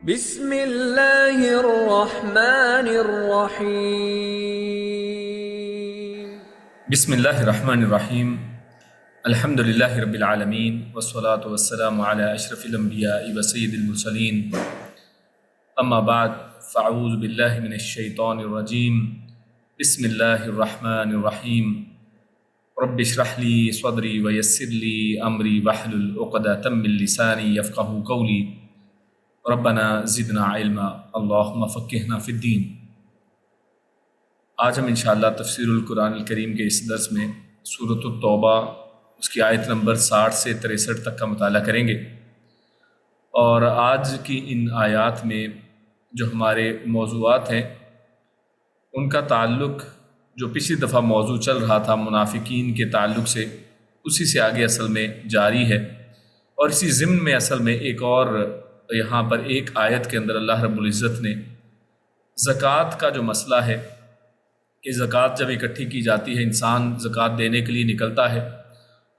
بسم اللہ الرحمن الرحیم۔ بسم اللہ الرحمن الرحیم۔ الحمد للہ رب العالمین والصلاة والسلام علی اشرف الانبیاء وسید المرسلین، اما بعد فاعوذ باللہ من الشیطان الرجیم۔ بسم اللہ الرحمن الرحیم۔ رب اشرح لی صدری ویسر لی امری واحلل عقدۃ من لسانی یفقہوا قولی، ربنا زدنا علما اللہم فقہنا فی الدین۔ آج ہم انشاءاللہ تفسیر القرآن الکریم کے اس درس میں سورۃ التوبہ اس کی آیت نمبر 60 سے 63 تک کا مطالعہ کریں گے، اور آج کی ان آیات میں جو ہمارے موضوعات ہیں ان کا تعلق جو پچھلی دفعہ موضوع چل رہا تھا منافقین کے تعلق سے، اسی سے آگے اصل میں جاری ہے۔ اور اسی ضمن میں اصل میں ایک اور یہاں پر ایک آیت کے اندر اللہ رب العزت نے زکوٰۃ کا جو مسئلہ ہے کہ زکوٰۃ جب اکٹھی کی جاتی ہے، انسان زکوٰۃ دینے کے لیے نکلتا ہے،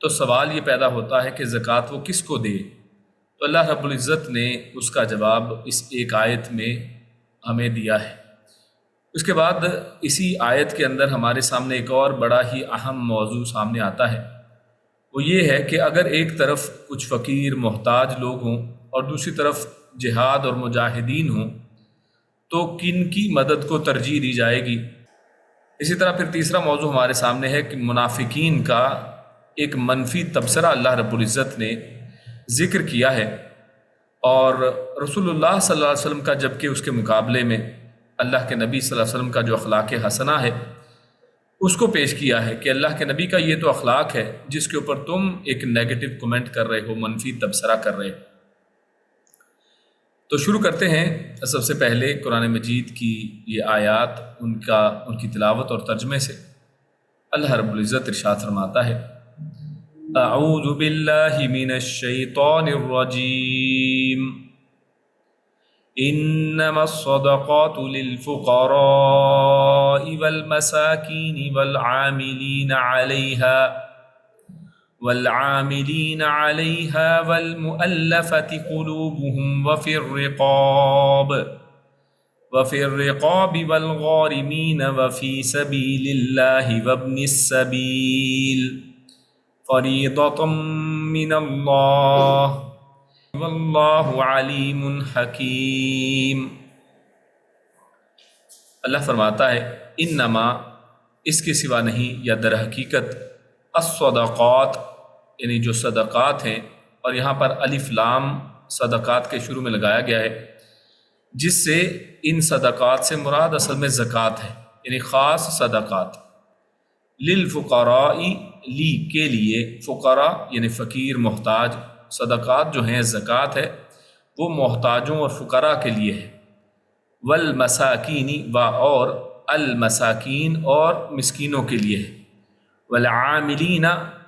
تو سوال یہ پیدا ہوتا ہے کہ زکوٰۃ وہ کس کو دے؟ تو اللہ رب العزت نے اس کا جواب اس ایک آیت میں ہمیں دیا ہے۔ اس کے بعد اسی آیت کے اندر ہمارے سامنے ایک اور بڑا ہی اہم موضوع سامنے آتا ہے، وہ یہ ہے کہ اگر ایک طرف کچھ فقیر محتاج لوگ ہوں اور دوسری طرف جہاد اور مجاہدین ہوں، تو کن کی مدد کو ترجیح دی جائے گی؟ اسی طرح پھر تیسرا موضوع ہمارے سامنے ہے کہ منافقین کا ایک منفی تبصرہ اللہ رب العزت نے ذکر کیا ہے، اور رسول اللہ صلی اللہ علیہ وسلم کا جبکہ اس کے مقابلے میں اللہ کے نبی صلی اللہ علیہ وسلم کا جو اخلاق حسنہ ہے اس کو پیش کیا ہے کہ اللہ کے نبی کا یہ تو اخلاق ہے جس کے اوپر تم ایک نیگیٹو کمنٹ کر رہے ہو، منفی تبصرہ کر رہے ہو۔ تو شروع کرتے ہیں سب سے پہلے قرآن مجید کی یہ آیات ان کی تلاوت اور ترجمے سے۔ اللہ رب العزت ارشاد فرماتا ہے، اعوذ باللہ من الشیطان الرجیم، انما الصدقات للفقراء والمساکین والعاملین علیہا والمؤلفة قلوبهم وفي الرقاب والغارمین وفي سبیل اللہ وابن السبیل فریضة من اللہ واللہ علیم حکیم۔ اللہ فرماتا ہے انما، اس کے سوا نہیں یا در حقیقت، الصدقات یعنی جو صدقات ہیں، اور یہاں پر الف لام صدقات کے شروع میں لگایا گیا ہے، جس سے ان صدقات سے مراد اصل میں زکوٰۃ ہے، یعنی خاص صدقات۔ للفقراء، لی کے لیے، فقراء یعنی فقیر محتاج، صدقات جو ہیں زکوٰۃ ہے وہ محتاجوں اور فقراء کے لیے ہے۔ والمساکین، و اور المساکین اور مسکینوں کے لیے ہے۔ والعاملین،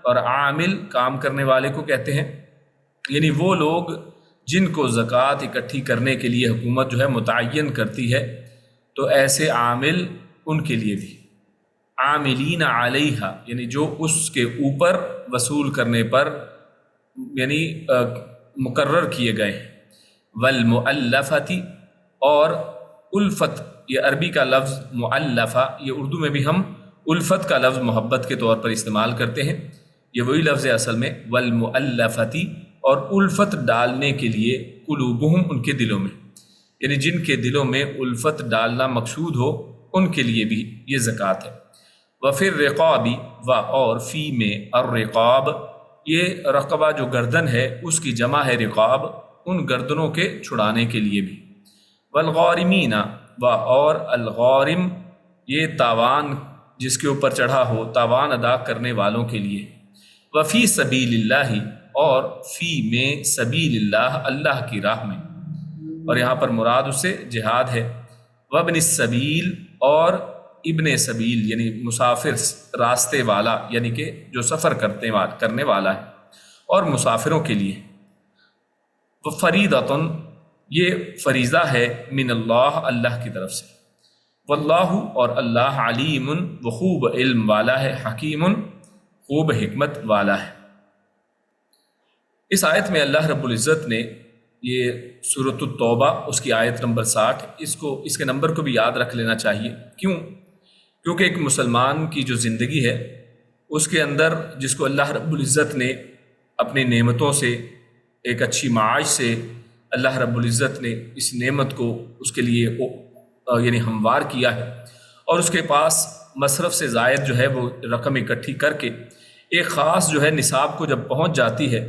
اور عامل کام کرنے والے کو کہتے ہیں، یعنی وہ لوگ جن کو زکوٰۃ اکٹھی کرنے کے لیے حکومت جو ہے متعین کرتی ہے، تو ایسے عامل ان کے لیے بھی۔ عاملین علیہا، یعنی جو اس کے اوپر وصول کرنے پر یعنی مقرر کیے گئے ہیں۔ والمؤلفۃ، اور الفت، یہ عربی کا لفظ مؤلفہ، یہ اردو میں بھی ہم الفت کا لفظ محبت کے طور پر استعمال کرتے ہیں، یہ وہی لفظ ہے اصل میں، والمؤلفۃ، اور الفت ڈالنے کے لیے، قلوبہم، ان کے دلوں میں، یعنی جن کے دلوں میں الفت ڈالنا مقصود ہو ان کے لیے بھی یہ زکوٰۃ ہے۔ وفی الرقاب، و اور فی میں، الرقاب، یہ رقبہ جو گردن ہے اس کی جمع ہے رقاب، ان گردنوں کے چھڑانے کے لیے بھی۔ والغارمین، و اور الغارم، یہ تاوان جس کے اوپر چڑھا ہو، تاوان ادا کرنے والوں کے لیے۔ وفی سبیل اللہ، اور فی میں سبیل اللہ، اللہ کی راہ میں، اور یہاں پر مراد اس سے جہاد ہے۔ وابن السبیل، اور ابن سبیل یعنی مسافر، راستے والا، یعنی کہ جو سفر کرنے والا ہے، اور مسافروں کے لیے۔ فریضۃ، یہ فریضہ ہے، من اللہ، اللہ کی طرف سے۔ واللہ، اور اللہ، علیم، وہ خوب علم والا ہے، حکیم، خوب حکمت والا ہے۔ اس آیت میں اللہ رب العزت نے یہ سورۃ التوبہ اس کی آیت نمبر 60، اس کے نمبر کو بھی یاد رکھ لینا چاہیے۔ کیونکہ ایک مسلمان کی جو زندگی ہے اس کے اندر، جس کو اللہ رب العزت نے اپنی نعمتوں سے، ایک اچھی معاش سے اللہ رب العزت نے اس نعمت کو اس کے لیے یعنی ہموار کیا ہے، اور اس کے پاس مصرف سے زائد جو ہے وہ رقم اکٹھی کر کے ایک خاص جو ہے نصاب کو جب پہنچ جاتی ہے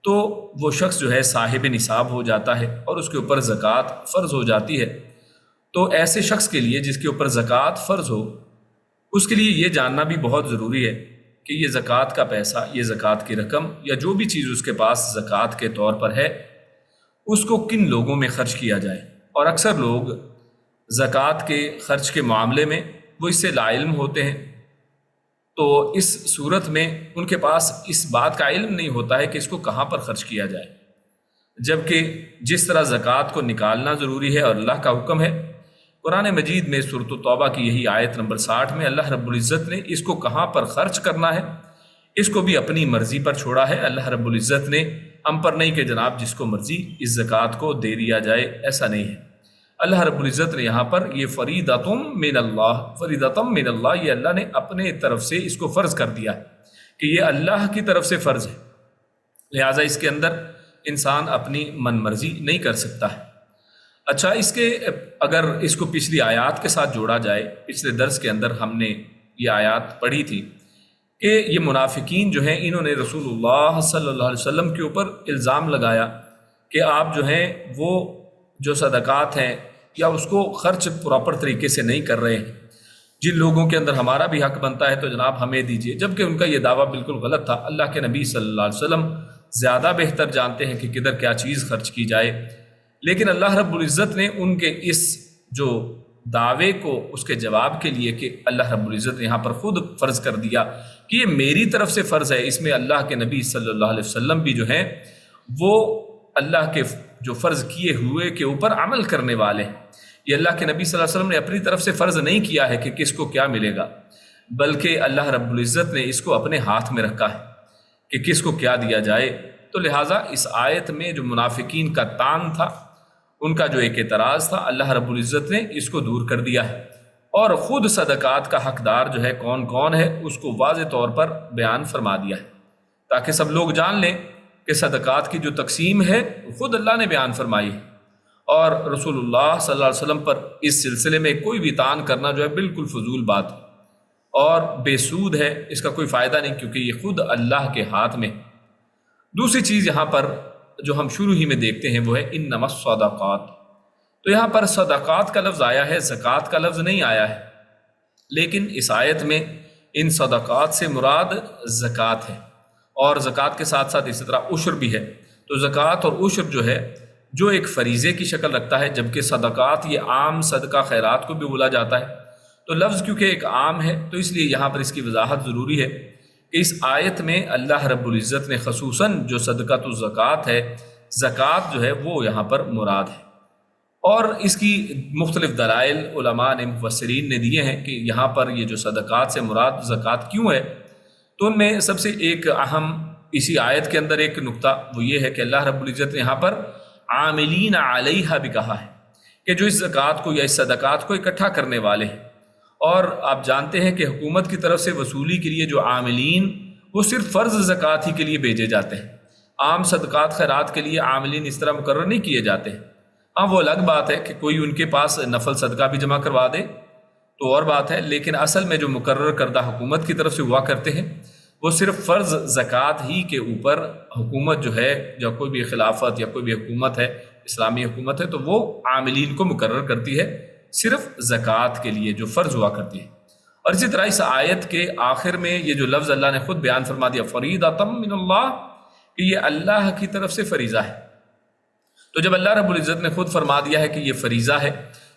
تو وہ شخص جو ہے صاحب نصاب ہو جاتا ہے اور اس کے اوپر زکوٰۃ فرض ہو جاتی ہے۔ تو ایسے شخص کے لیے جس کے اوپر زکوٰۃ فرض ہو، اس کے لیے یہ جاننا بھی بہت ضروری ہے کہ یہ زکوٰۃ کا پیسہ، یہ زکوٰۃ کی رقم یا جو بھی چیز اس کے پاس زکوٰۃ کے طور پر ہے، اس کو کن لوگوں میں خرچ کیا جائے۔ اور اکثر لوگ زکوٰۃ کے خرچ کے معاملے میں وہ اس سے لا علم ہوتے ہیں، تو اس صورت میں ان کے پاس اس بات کا علم نہیں ہوتا ہے کہ اس کو کہاں پر خرچ کیا جائے، جبکہ جس طرح زکوٰۃ کو نکالنا ضروری ہے اور اللہ کا حکم ہے، قرآن مجید میں سورۃ التوبہ کی یہی آیت نمبر 60 میں اللہ رب العزت نے اس کو کہاں پر خرچ کرنا ہے اس کو بھی اپنی مرضی پر چھوڑا ہے۔ اللہ رب العزت نے ہم پر نہیں کہ جناب جس کو مرضی اس زکوٰۃ کو دے دیا جائے، ایسا نہیں ہے۔ اللہ رب العزت نے یہاں پر یہ فریضۃ من اللہ، یہ اللہ نے اپنے طرف سے اس کو فرض کر دیا ہے کہ یہ اللہ کی طرف سے فرض ہے، لہٰذا اس کے اندر انسان اپنی من مرضی نہیں کر سکتا ہے۔ اچھا، اس کے اگر اس کو پچھلی آیات کے ساتھ جوڑا جائے، پچھلے درس کے اندر ہم نے یہ آیات پڑھی تھی کہ یہ منافقین جو ہیں انہوں نے رسول اللہ صلی اللہ علیہ وسلم کے اوپر الزام لگایا کہ آپ جو ہیں وہ جو صدقات ہیں یا اس کو خرچ پراپر طریقے سے نہیں کر رہے ہیں، جن لوگوں کے اندر ہمارا بھی حق بنتا ہے تو جناب ہمیں دیجیے، جبکہ ان کا یہ دعویٰ بالکل غلط تھا۔ اللہ کے نبی صلی اللہ علیہ وسلم زیادہ بہتر جانتے ہیں کہ کدھر کیا چیز خرچ کی جائے، لیکن اللہ رب العزت نے ان کے اس جو دعوے کو اس کے جواب کے لیے کہ اللہ رب العزت نے یہاں پر خود فرض کر دیا کہ یہ میری طرف سے فرض ہے، اس میں اللہ کے نبی صلی اللہ علیہ وسلم بھی جو ہیں وہ اللہ کے جو فرض کیے ہوئے کے اوپر عمل کرنے والے ہیں۔ یہ اللہ کے نبی صلی اللہ علیہ وسلم نے اپنی طرف سے فرض نہیں کیا ہے کہ کس کو کیا ملے گا، بلکہ اللہ رب العزت نے اس کو اپنے ہاتھ میں رکھا ہے کہ کس کو کیا دیا جائے۔ تو لہٰذا اس آیت میں جو منافقین کا تان تھا، ان کا جو ایک اعتراض تھا، اللہ رب العزت نے اس کو دور کر دیا ہے، اور خود صدقات کا حقدار جو ہے کون کون ہے اس کو واضح طور پر بیان فرما دیا ہے، تاکہ سب لوگ جان لیں کہ صدقات کی جو تقسیم ہے خود اللہ نے بیان فرمائی ہے، اور رسول اللہ صلی اللہ علیہ وسلم پر اس سلسلے میں کوئی بھی تان کرنا جو ہے بالکل فضول بات ہے اور بے سود ہے، اس کا کوئی فائدہ نہیں، کیونکہ یہ خود اللہ کے ہاتھ میں۔ دوسری چیز یہاں پر جو ہم شروع ہی میں دیکھتے ہیں وہ ہے انما الصدقات۔ تو یہاں پر صدقات کا لفظ آیا ہے، زکوٰۃ کا لفظ نہیں آیا ہے، لیکن اس آیت میں ان صدقات سے مراد زکوٰۃ ہے، اور زکوٰۃ کے ساتھ ساتھ اسی طرح عشر بھی ہے۔ تو زکوٰۃ اور عشر جو ہے جو ایک فریضے کی شکل رکھتا ہے، جبکہ صدقات یہ عام صدقہ خیرات کو بھی بولا جاتا ہے۔ تو لفظ کیونکہ ایک عام ہے تو اس لیے یہاں پر اس کی وضاحت ضروری ہے کہ اس آیت میں اللہ رب العزت نے خصوصاً جو صدقۃ الزکوٰۃ ہے، زکوٰۃ جو ہے وہ یہاں پر مراد ہے، اور اس کی مختلف دلائل علماء نے، مفسرین نے دیے ہیں کہ یہاں پر یہ جو صدقات سے مراد زکوٰۃ کیوں ہے۔ تو ان میں سب سے ایک اہم اسی آیت کے اندر ایک نقطہ وہ یہ ہے کہ اللہ رب العزت نے یہاں پر عاملین علیہا بھی کہا ہے کہ جو اس زکوٰۃ کو یا اس صدقات کو اکٹھا کرنے والے ہیں، اور آپ جانتے ہیں کہ حکومت کی طرف سے وصولی کے لیے جو عاملین وہ صرف فرض زکوٰۃ ہی کے لیے بھیجے جاتے ہیں، عام صدقات خیرات کے لیے عاملین اس طرح مقرر نہیں کیے جاتے ہیں۔ ہاں وہ الگ بات ہے کہ کوئی ان کے پاس نفل صدقہ بھی جمع کروا دے تو اور بات ہے، لیکن اصل میں جو مقرر کردہ حکومت کی طرف سے ہوا کرتے ہیں وہ صرف فرض زکوٰۃ ہی کے اوپر حکومت جو ہے، یا کوئی بھی خلافت یا کوئی بھی حکومت ہے، اسلامی حکومت ہے، تو وہ عاملین کو مقرر کرتی ہے صرف زکوٰۃ کے لیے جو فرض ہوا کرتی ہے۔ اور اسی طرح اس آیت کے آخر میں یہ جو لفظ اللہ نے خود بیان فرما دیا فریضۃ من اللہ، کہ یہ اللہ کی طرف سے فریضہ ہے۔ تو جب اللہ رب العزت نے خود فرما دیا ہے کہ یہ فریضہ ہے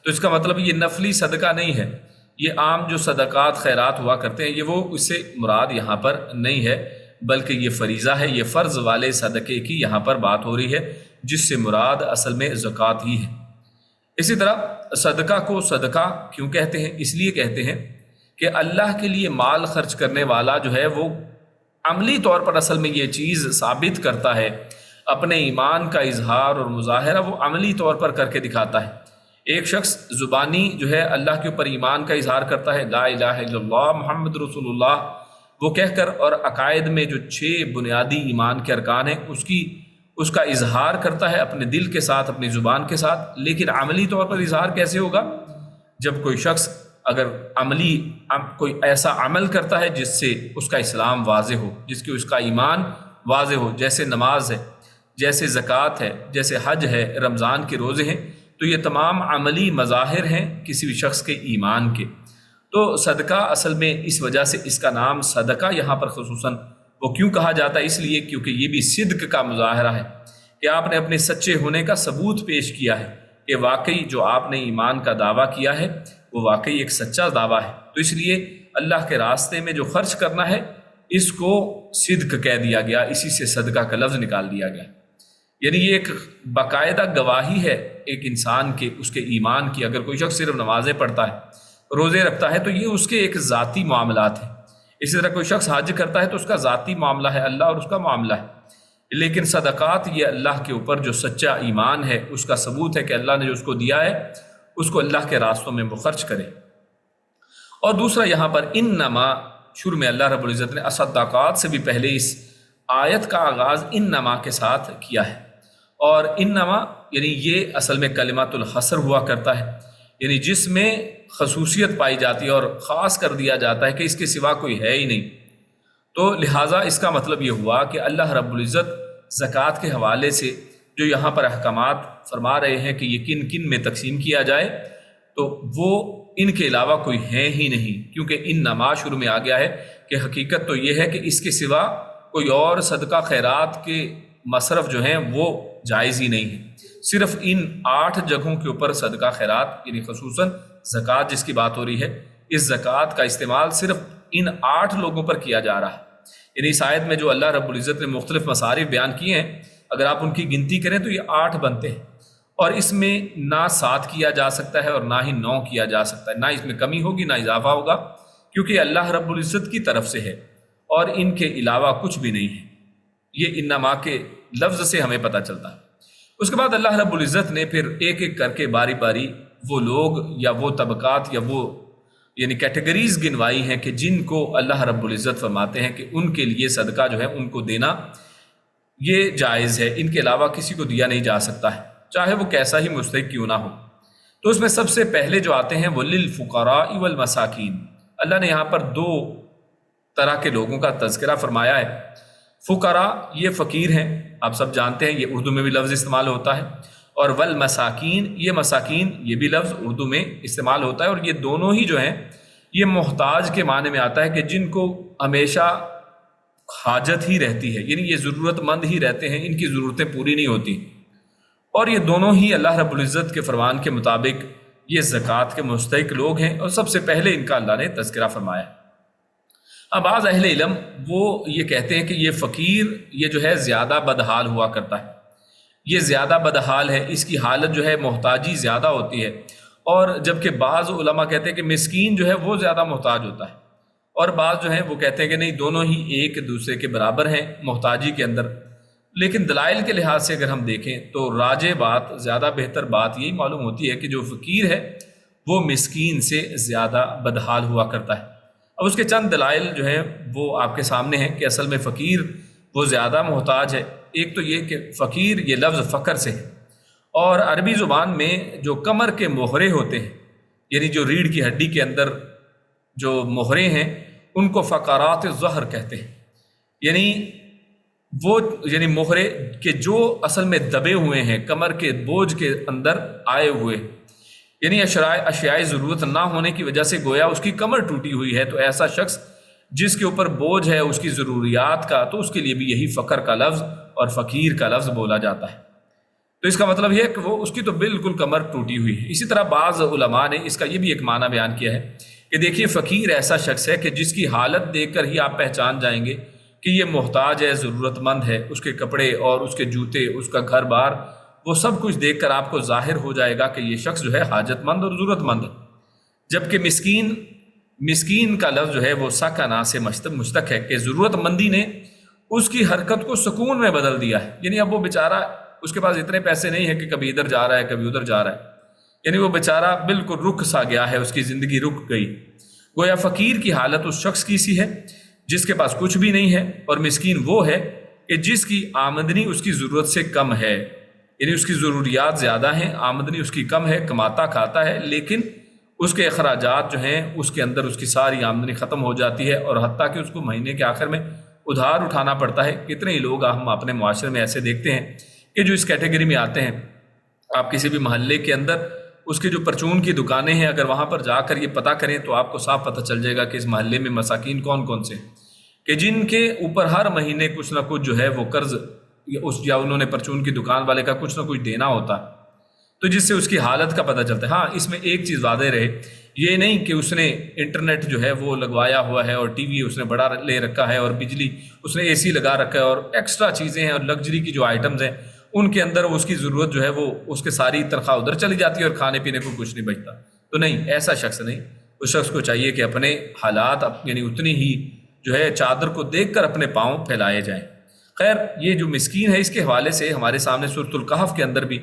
تو اس کا مطلب یہ نفلی صدقہ نہیں ہے، یہ عام جو صدقات خیرات ہوا کرتے ہیں یہ وہ اس سے مراد یہاں پر نہیں ہے، بلکہ یہ فریضہ ہے، یہ فرض والے صدقے کی یہاں پر بات ہو رہی ہے، جس سے مراد اصل میں زکوٰۃ ہی ہے۔ اسی طرح صدقہ کو صدقہ کیوں کہتے ہیں؟ اس لیے کہتے ہیں کہ اللہ کے لیے مال خرچ کرنے والا جو ہے وہ عملی طور پر اصل میں یہ چیز ثابت کرتا ہے اپنے ایمان کا اظہار اور مظاہرہ وہ عملی طور پر کر کے دکھاتا ہے۔ ایک شخص زبانی جو ہے اللہ کے اوپر ایمان کا اظہار کرتا ہے، لا الہ الا اللہ محمد رسول اللہ وہ کہہ کر، اور عقائد میں جو 6 بنیادی ایمان کے ارکان ہیں اس کا اظہار کرتا ہے اپنے دل کے ساتھ، اپنی زبان کے ساتھ۔ لیکن عملی طور پر اظہار کیسے ہوگا؟ جب کوئی شخص اگر کوئی ایسا عمل کرتا ہے جس سے اس کا اسلام واضح ہو، جس کی اس کا ایمان واضح ہو، جیسے نماز ہے، جیسے زکوٰۃ ہے، جیسے حج ہے، رمضان کے روزے ہیں، تو یہ تمام عملی مظاہر ہیں کسی بھی شخص کے ایمان کے۔ تو صدقہ اصل میں اس وجہ سے اس کا نام صدقہ یہاں پر خصوصاً وہ کیوں کہا جاتا ہے؟ اس لیے کیونکہ یہ بھی صدق کا مظاہرہ ہے کہ آپ نے اپنے سچے ہونے کا ثبوت پیش کیا ہے کہ واقعی جو آپ نے ایمان کا دعویٰ کیا ہے وہ واقعی ایک سچا دعویٰ ہے۔ تو اس لیے اللہ کے راستے میں جو خرچ کرنا ہے اس کو صدق کہہ دیا گیا، اسی سے صدقہ کا لفظ نکال دیا گیا۔ یعنی یہ ایک باقاعدہ گواہی ہے ایک انسان کے اس کے ایمان کی۔ اگر کوئی شخص صرف نمازیں پڑھتا ہے، روزے رکھتا ہے، تو یہ اس کے ایک ذاتی معاملات ہیں۔ اسی طرح کوئی شخص حج کرتا ہے تو اس کا ذاتی معاملہ ہے، اللہ اور اس کا معاملہ ہے۔ لیکن صدقات یہ اللہ کے اوپر جو سچا ایمان ہے اس کا ثبوت ہے کہ اللہ نے جو اس کو دیا ہے اس کو اللہ کے راستوں میں وہ خرچ کرے۔ اور دوسرا یہاں پر انما، شروع میں اللہ رب العزت نے صدقات سے بھی پہلے اس آیت کا آغاز انما کے ساتھ کیا ہے، اور انما یعنی یہ اصل میں کلمۃ الحصر ہوا کرتا ہے، یعنی جس میں خصوصیت پائی جاتی ہے اور خاص کر دیا جاتا ہے کہ اس کے سوا کوئی ہے ہی نہیں۔ تو لہٰذا اس کا مطلب یہ ہوا کہ اللہ رب العزت زکوٰۃ کے حوالے سے جو یہاں پر احکامات فرما رہے ہیں کہ یہ کن کن میں تقسیم کیا جائے، تو وہ ان کے علاوہ کوئی ہے ہی نہیں، کیونکہ انما شروع میں آ گیا ہے کہ حقیقت تو یہ ہے کہ اس کے سوا کوئی اور صدقہ خیرات کے مصرف جو ہیں وہ جائز ہی نہیں ہے۔ صرف ان 8 جگہوں کے اوپر صدقہ خیرات یعنی خصوصاً زکوٰۃ جس کی بات ہو رہی ہے، اس زکوٰۃ کا استعمال صرف ان 8 لوگوں پر کیا جا رہا ہے۔ یعنی اس آیت میں جو اللہ رب العزت نے مختلف مصارف بیان کیے ہیں، اگر آپ ان کی گنتی کریں تو یہ 8 بنتے ہیں، اور اس میں نہ 7 کیا جا سکتا ہے اور نہ ہی 9 کیا جا سکتا ہے، نہ اس میں کمی ہوگی نہ اضافہ ہوگا، کیونکہ اللہ رب العزت کی طرف سے ہے اور ان کے علاوہ کچھ بھی نہیں ہے۔ یہ انما کے لفظ سے ہمیں پتہ چلتا ہے۔ اس کے بعد اللہ رب العزت نے پھر ایک ایک کر کے باری باری وہ لوگ یا وہ طبقات یا وہ یعنی کیٹیگریز گنوائی ہیں کہ جن کو اللہ رب العزت فرماتے ہیں کہ ان کے لیے صدقہ جو ہے ان کو دینا یہ جائز ہے، ان کے علاوہ کسی کو دیا نہیں جا سکتا ہے، چاہے وہ کیسا ہی مستحق کیوں نہ ہو۔ تو اس میں سب سے پہلے جو آتے ہیں وہ للفقراء والمساکین۔ اللہ نے یہاں پر 2 طرح کے لوگوں کا تذکرہ فرمایا ہے۔ فقراء یہ فقیر ہیں، آپ سب جانتے ہیں، یہ اردو میں بھی لفظ استعمال ہوتا ہے، اور والمساکین یہ مساکین یہ بھی لفظ اردو میں استعمال ہوتا ہے، اور یہ دونوں ہی جو ہیں یہ محتاج کے معنی میں آتا ہے کہ جن کو ہمیشہ حاجت ہی رہتی ہے، یعنی یہ ضرورت مند ہی رہتے ہیں، ان کی ضرورتیں پوری نہیں ہوتی، اور یہ دونوں ہی اللہ رب العزت کے فرمان کے مطابق یہ زکوٰۃ کے مستحق لوگ ہیں، اور سب سے پہلے ان کا اللہ نے تذکرہ فرمایا۔ اب بعض اہل علم وہ یہ کہتے ہیں کہ یہ فقیر یہ جو ہے زیادہ بدحال ہوا کرتا ہے، یہ زیادہ بدحال ہے، اس کی حالت جو ہے محتاجی زیادہ ہوتی ہے، اور جبکہ بعض علماء کہتے ہیں کہ مسکین جو ہے وہ زیادہ محتاج ہوتا ہے، اور بعض جو ہیں وہ کہتے ہیں کہ نہیں، دونوں ہی ایک دوسرے کے برابر ہیں محتاجی کے اندر۔ لیکن دلائل کے لحاظ سے اگر ہم دیکھیں تو راجح بات، زیادہ بہتر بات یہی معلوم ہوتی ہے کہ جو فقیر ہے وہ مسکین سے زیادہ بدحال ہوا کرتا ہے۔ اب اس کے چند دلائل جو ہیں وہ آپ کے سامنے ہیں کہ اصل میں فقیر وہ زیادہ محتاج ہے۔ ایک تو یہ کہ فقیر یہ لفظ فقر سے ہے، اور عربی زبان میں جو کمر کے مہرے ہوتے ہیں، یعنی جو ریڑھ کی ہڈی کے اندر جو مہرے ہیں ان کو فقرات الظہر کہتے ہیں، یعنی مہرے کہ جو اصل میں دبے ہوئے ہیں کمر کے بوجھ کے اندر آئے ہوئے، یعنی اشیاء ضرورت نہ ہونے کی وجہ سے گویا اس کی کمر ٹوٹی ہوئی ہے، تو ایسا شخص جس کے اوپر بوجھ ہے اس کی ضروریات کا، تو اس کے لیے بھی یہی فقر کا لفظ اور فقیر کا لفظ بولا جاتا ہے۔ تو اس کا مطلب یہ ہے کہ وہ اس کی تو بالکل کمر ٹوٹی ہوئی ہے۔ اسی طرح بعض علماء نے اس کا یہ بھی ایک معنی بیان کیا ہے کہ دیکھیے فقیر ایسا شخص ہے کہ جس کی حالت دیکھ کر ہی آپ پہچان جائیں گے کہ یہ محتاج ہے، ضرورت مند ہے، اس کے کپڑے اور اس کے جوتے، اس کا گھر بار، وہ سب کچھ دیکھ کر آپ کو ظاہر ہو جائے گا کہ یہ شخص جو ہے حاجت مند اور ضرورت مند ہے۔ جبکہ مسکین کا لفظ جو ہے وہ سکنا سے مشتق ہے کہ ضرورت مندی نے اس کی حرکت کو سکون میں بدل دیا ہے. یعنی اب وہ بیچارہ اس کے پاس اتنے پیسے نہیں ہیں کہ کبھی ادھر جا رہا ہے کبھی ادھر جا رہا ہے. یعنی وہ بیچارہ بالکل رک سا گیا ہے، اس کی زندگی رک گئی. گویا فقیر کی حالت اس شخص کی سی ہے جس کے پاس کچھ بھی نہیں ہے، اور مسکین وہ ہے کہ جس کی آمدنی اس کی ضرورت سے کم ہے. یعنی اس کی ضروریات زیادہ ہیں، آمدنی اس کی کم ہے، کماتا کھاتا ہے، لیکن اس کے اخراجات جو ہیں اس کے اندر اس کی ساری آمدنی ختم ہو جاتی ہے، اور حتیٰ کہ اس کو مہینے کے آخر میں ادھار اٹھانا پڑتا ہے. کتنے ہی لوگ ہم اپنے معاشرے میں ایسے دیکھتے ہیں کہ جو اس کیٹیگری میں آتے ہیں. آپ کسی بھی محلے کے اندر اس کے جو پرچون کی دکانیں ہیں، اگر وہاں پر جا کر یہ پتہ کریں تو آپ کو صاف پتہ چل جائے گا کہ اس محلے میں مساکین کون کون سے ہیں کہ جن کے اوپر ہر مہینے کچھ نہ کچھ جو ہے وہ قرض یا انہوں نے پرچون کی دکان والے کا کچھ نہ کچھ دینا ہوتا ہے. تو جس سے اس کی حالت کا پتہ چلتا ہے. ہاں، اس میں ایک چیز واضح رہے، یہ نہیں کہ اس نے انٹرنیٹ جو ہے وہ لگوایا ہوا ہے اور ٹی وی اس نے بڑا لے رکھا ہے اور بجلی اس نے اے سی لگا رکھا ہے اور ایکسٹرا چیزیں ہیں اور لگژری کی جو آئٹمز ہیں ان کے اندر اس کی ضرورت جو ہے وہ اس کے ساری تنخواہ ادھر چلی جاتی ہے اور کھانے پینے کو کچھ نہیں بچتا. تو نہیں، ایسا شخص نہیں. اس شخص کو چاہیے کہ اپنے حالات یعنی اتنی ہی جو ہے چادر کو دیکھ کر اپنے پاؤں پھیلائے جائیں. خیر، یہ جو مسکین ہے اس کے حوالے سے ہمارے سامنے سورۃ الکہف کے اندر بھی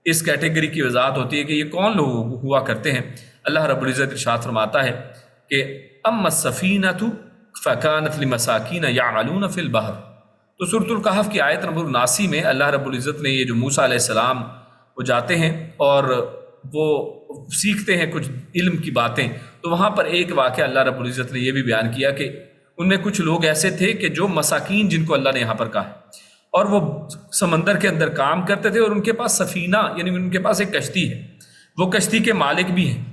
اس کیٹیگری کی وضاحت ہوتی ہے کہ یہ کون لوگ ہوا کرتے ہیں. اللہ رب العزت ارشاد فرماتا ہے کہ اما السفینۃ فکانت لمساکین یعملون فی البحر. تو سورۃ الکہف کی آیت نمبر 79 میں اللہ رب العزت نے یہ جو موسیٰ علیہ السلام وہ جاتے ہیں اور وہ سیکھتے ہیں کچھ علم کی باتیں، تو وہاں پر ایک واقعہ اللہ رب العزت نے یہ بھی بیان کیا کہ ان میں کچھ لوگ ایسے تھے کہ جو مساکین جن کو اللہ نے یہاں پر کہا ہے، اور وہ سمندر کے اندر کام کرتے تھے اور ان کے پاس سفینہ یعنی ان کے پاس ایک کشتی ہے، وہ کشتی کے مالک بھی ہیں،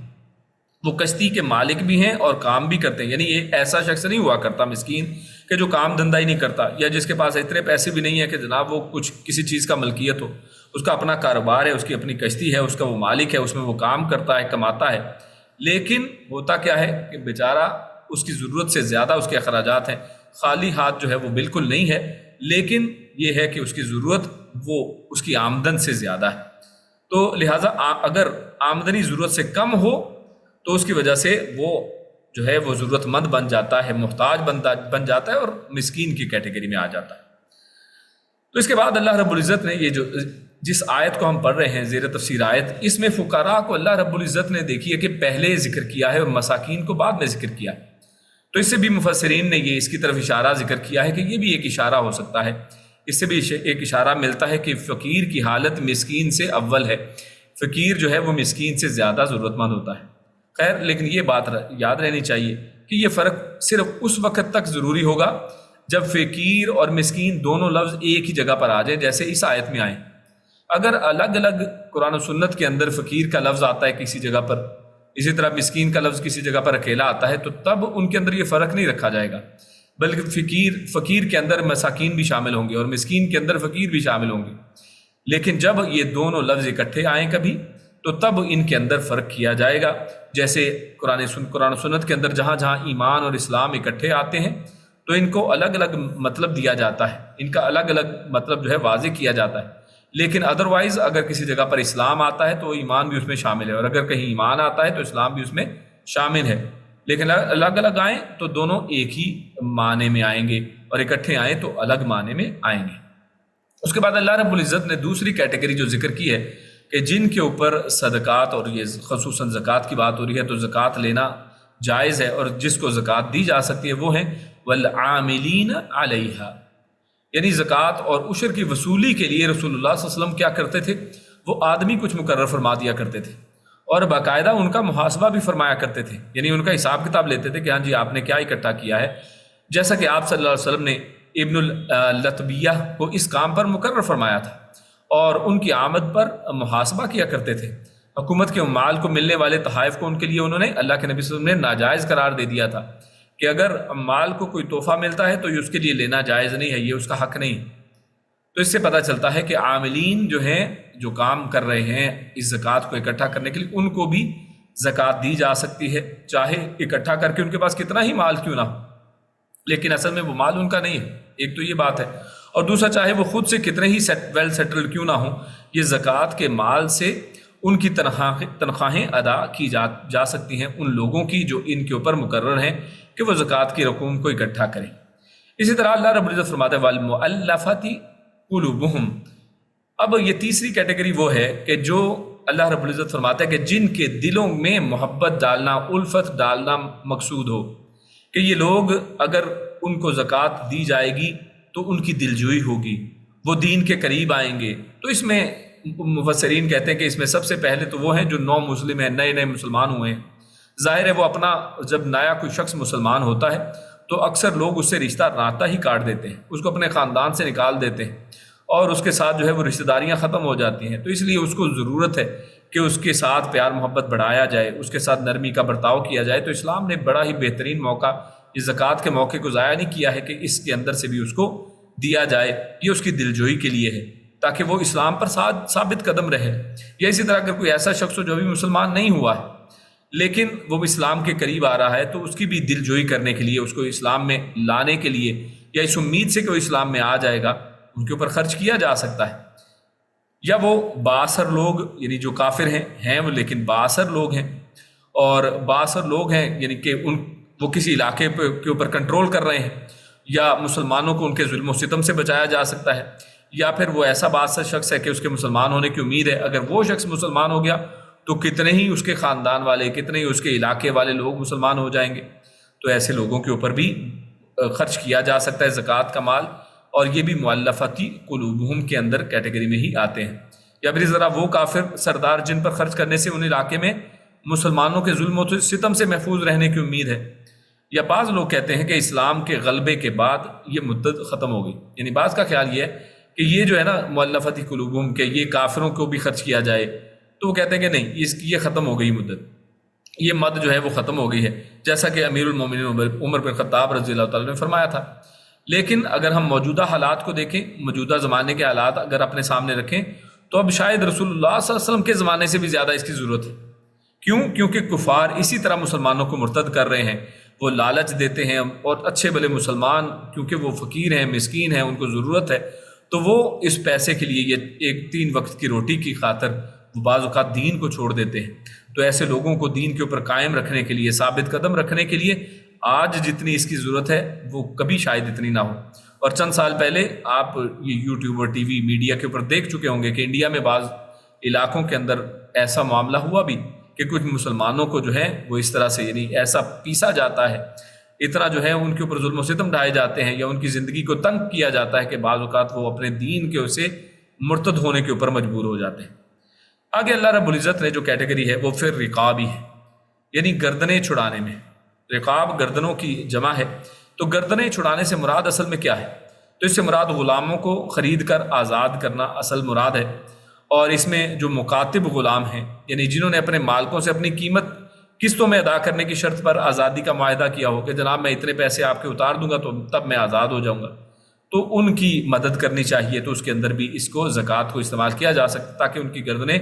وہ کشتی کے مالک بھی ہیں اور کام بھی کرتے ہیں. یعنی یہ ایسا شخص نہیں ہوا کرتا مسکین کہ جو کام دھندا ہی نہیں کرتا یا جس کے پاس اتنے پیسے بھی نہیں ہیں کہ جناب وہ کچھ کسی چیز کا ملکیت ہو. اس کا اپنا کاروبار ہے، اس کی اپنی کشتی ہے، اس کا وہ مالک ہے، اس میں وہ کام کرتا ہے، کماتا ہے. لیکن ہوتا کیا ہے کہ بیچارہ اس کی ضرورت سے زیادہ اس کے اخراجات ہیں، خالی ہاتھ جو ہے وہ بالکل نہیں ہے، لیکن یہ ہے کہ اس کی ضرورت وہ اس کی آمدن سے زیادہ ہے. تو لہٰذا اگر آمدنی ضرورت سے کم ہو تو اس کی وجہ سے وہ جو ہے وہ ضرورت مند بن جاتا ہے، محتاج بن جاتا ہے اور مسکین کی کیٹیگری میں آ جاتا ہے. تو اس کے بعد اللہ رب العزت نے یہ جو جس آیت کو ہم پڑھ رہے ہیں زیر تفسیر آیت، اس میں فقراء کو اللہ رب العزت نے دیکھیے کہ پہلے ذکر کیا ہے اور مساکین کو بعد میں ذکر کیا ہے. تو اس سے بھی مفسرین نے یہ اس کی طرف اشارہ ذکر کیا ہے کہ یہ بھی ایک اشارہ ہو سکتا ہے، اس سے بھی ایک اشارہ ملتا ہے کہ فقیر کی حالت مسکین سے اول ہے. فقیر جو ہے وہ مسکین سے زیادہ ضرورت مند ہوتا ہے. خیر، لیکن یہ بات یاد رہنی چاہیے کہ یہ فرق صرف اس وقت تک ضروری ہوگا جب فقیر اور مسکین دونوں لفظ ایک ہی جگہ پر آ جائیں، جیسے اس آیت میں آئیں. اگر الگ الگ قرآن و سنت کے اندر فقیر کا لفظ آتا ہے کسی جگہ پر، اسی طرح مسکین کا لفظ کسی جگہ پر اکیلا آتا ہے، تو تب ان کے اندر یہ فرق نہیں رکھا جائے گا، بلکہ فقیر کے اندر مساکین بھی شامل ہوں گے اور مسکین کے اندر فقیر بھی شامل ہوں گے. لیکن جب یہ دونوں لفظ اکٹھے آئیں کبھی تو تب ان کے اندر فرق کیا جائے گا. جیسے قرآن و سنت کے اندر جہاں جہاں ایمان اور اسلام اکٹھے آتے ہیں تو ان کو الگ الگ مطلب دیا جاتا ہے، ان کا الگ الگ مطلب جو ہے واضح کیا جاتا ہے. لیکن ادروائز اگر کسی جگہ پر اسلام آتا ہے تو ایمان بھی اس میں شامل ہے، اور اگر کہیں ایمان آتا ہے تو اسلام بھی اس میں شامل ہے. لیکن الگ الگ آئیں تو دونوں ایک ہی معنی میں آئیں گے، اور اکٹھے آئیں تو الگ معنی میں آئیں گے. اس کے بعد اللہ رب العزت نے دوسری کیٹیگری جو ذکر کی ہے کہ جن کے اوپر صدقات اور یہ خصوصاً زکوٰۃ کی بات ہو رہی ہے تو زکوٰۃ لینا جائز ہے، اور جس کو زکوٰۃ دی جا سکتی ہے وہ ہیں والعاملین علیہا. یعنی زکوٰۃ اور عشر کی وصولی کے لیے رسول اللہ صلی اللہ علیہ وسلم کیا کرتے تھے، وہ آدمی کچھ مقرر فرما دیا کرتے تھے اور باقاعدہ ان کا محاسبہ بھی فرمایا کرتے تھے. یعنی ان کا حساب کتاب لیتے تھے کہ ہاں جی آپ نے کیا اکٹھا کیا ہے، جیسا کہ آپ صلی اللہ علیہ وسلم نے ابن اللتبیہ کو اس کام پر مقرر فرمایا تھا اور ان کی آمد پر محاسبہ کیا کرتے تھے. حکومت کے مال کو ملنے والے تحائف کو ان کے لیے انہوں نے اللہ کے نبی صلی اللہ علیہ وسلم نے ناجائز قرار دے دیا تھا کہ اگر مال کو کوئی تحفہ ملتا ہے تو یہ اس کے لیے لینا جائز نہیں ہے، یہ اس کا حق نہیں. تو اس سے پتہ چلتا ہے کہ عاملین جو ہیں جو کام کر رہے ہیں اس زکوٰۃ کو اکٹھا کرنے کے لیے ان کو بھی زکوٰۃ دی جا سکتی ہے، چاہے اکٹھا کر کے ان کے پاس کتنا ہی مال کیوں نہ ہو، لیکن اصل میں وہ مال ان کا نہیں ہے. ایک تو یہ بات ہے، اور دوسرا چاہے وہ خود سے کتنے ہی ویل سیٹلڈ کیوں نہ ہوں، یہ زکوٰۃ کے مال سے ان کی تنخواہیں ادا کی جا سکتی ہیں ان لوگوں کی جو ان کے اوپر مقرر ہیں کہ وہ زکوٰۃ کی رقوم کو اکٹھا کریں. اسی طرح اللہ رب العزت فرماتا ہے والمؤلفۃ قلوبہم. اب یہ تیسری کیٹیگری وہ ہے کہ جو اللہ رب العزت فرماتا ہے کہ جن کے دلوں میں محبت ڈالنا، الفت ڈالنا مقصود ہو، کہ یہ لوگ اگر ان کو زکوٰۃ دی جائے گی تو ان کی دلجوئی ہوگی، وہ دین کے قریب آئیں گے. تو اس میں مفسرین کہتے ہیں کہ اس میں سب سے پہلے تو وہ ہیں جو نو مسلم ہیں، نئے مسلمان ہوئے ہیں. ظاہر ہے وہ اپنا جب نیا کوئی شخص مسلمان ہوتا ہے تو اکثر لوگ اس سے رشتہ ناتا ہی کاٹ دیتے ہیں، اس کو اپنے خاندان سے نکال دیتے ہیں اور اس کے ساتھ جو ہے وہ رشتہ داریاں ختم ہو جاتی ہیں. تو اس لیے اس کو ضرورت ہے کہ اس کے ساتھ پیار محبت بڑھایا جائے، اس کے ساتھ نرمی کا برتاؤ کیا جائے. تو اسلام نے بڑا ہی بہترین موقع اس زکوٰۃ کے موقع کو ضائع نہیں کیا ہے کہ اس کے اندر سے بھی اس کو دیا جائے. یہ اس کی دلجوئی کے لیے ہے تاکہ وہ اسلام پر ثابت قدم رہے. یا اسی طرح اگر کوئی ایسا شخص ہو جو ابھی مسلمان نہیں ہوا ہے لیکن وہ اسلام کے قریب آ رہا ہے تو اس کی بھی دلجوئی کرنے کے لیے، اس کو اسلام میں لانے کے لیے، یا اس امید سے کہ وہ اسلام میں آ جائے گا، ان کے اوپر خرچ کیا جا سکتا ہے. یا وہ بااثر لوگ، یعنی جو کافر ہیں وہ لیکن بااثر لوگ ہیں، اور بااثر لوگ ہیں یعنی کہ وہ کسی علاقے کے اوپر کنٹرول کر رہے ہیں، یا مسلمانوں کو ان کے ظلم و ستم سے بچایا جا سکتا ہے. یا پھر وہ ایسا بااثر شخص ہے کہ اس کے مسلمان ہونے کی امید ہے، اگر وہ شخص مسلمان ہو گیا تو کتنے ہی اس کے خاندان والے، کتنے ہی اس کے علاقے والے لوگ مسلمان ہو جائیں گے. تو ایسے لوگوں کے اوپر بھی خرچ کیا جا سکتا ہے زکوٰۃ کا مال، اور یہ بھی مؤلفۃ قلوبہم کے اندر کیٹیگری میں ہی آتے ہیں. یا پھر ذرا وہ کافر سردار جن پر خرچ کرنے سے ان علاقے میں مسلمانوں کے ظلم و ستم سے محفوظ رہنے کی امید ہے. یا بعض لوگ کہتے ہیں کہ اسلام کے غلبے کے بعد یہ مدت ختم ہو گئی، یعنی بعض کا خیال یہ ہے کہ یہ جو ہے نا مؤلفۃ قلوبہم کے یہ کافروں کو بھی خرچ کیا جائے، تو وہ کہتے ہیں کہ نہیں، یہ ختم ہو گئی مدت، یہ مد جو ہے وہ ختم ہو گئی ہے، جیسا کہ امیر المومنین عمر بن خطاب رضی اللہ تعالیٰ نے فرمایا تھا. لیکن اگر ہم موجودہ حالات کو دیکھیں، موجودہ زمانے کے حالات اگر اپنے سامنے رکھیں، تو اب شاید رسول اللہ صلی اللہ علیہ وسلم کے زمانے سے بھی زیادہ اس کی ضرورت ہے. کیوں؟ کیونکہ کفار اسی طرح مسلمانوں کو مرتد کر رہے ہیں، وہ لالچ دیتے ہیں، اور اچھے بھلے مسلمان کیونکہ وہ فقیر ہیں، مسکین ہیں، ان کو ضرورت ہے، تو وہ اس پیسے کے لیے، یہ ایک 3 وقت کی روٹی کی خاطر وہ بعض اوقات دین کو چھوڑ دیتے ہیں. تو ایسے لوگوں کو دین کے اوپر قائم رکھنے کے لیے، ثابت قدم رکھنے کے لیے آج جتنی اس کی ضرورت ہے وہ کبھی شاید اتنی نہ ہو. اور چند سال پہلے آپ یہ یوٹیوب اور ٹی وی میڈیا کے اوپر دیکھ چکے ہوں گے کہ انڈیا میں بعض علاقوں کے اندر ایسا معاملہ ہوا بھی کہ کچھ مسلمانوں کو جو ہے وہ اس طرح سے، یعنی ایسا پیسا جاتا ہے، اتنا جو ہے ان کے اوپر ظلم و ستم ڈھائے جاتے ہیں، یا ان کی زندگی کو تنگ کیا جاتا ہے کہ بعض اوقات وہ اپنے دین کے اسے مرتد ہونے کے اوپر مجبور ہو جاتے ہیں. آگے اللہ رب العزت نے جو کیٹیگری ہے وہ پھر رقابی ہے، یعنی گردنیں چھڑانے میں. رقاب گردنوں کی جمع ہے، تو گردنیں چھڑانے سے مراد اصل میں کیا ہے؟ تو اس سے مراد غلاموں کو خرید کر آزاد کرنا اصل مراد ہے. اور اس میں جو مکاتب غلام ہیں، یعنی جنہوں نے اپنے مالکوں سے اپنی قیمت قسطوں میں ادا کرنے کی شرط پر آزادی کا معاہدہ کیا ہو کہ جناب میں اتنے پیسے آپ کے اتار دوں گا تو تب میں آزاد ہو جاؤں گا، تو ان کی مدد کرنی چاہیے. تو اس کے اندر بھی اس کو زکوٰۃ کو استعمال کیا جا سکتا تاکہ ان کی گردنیں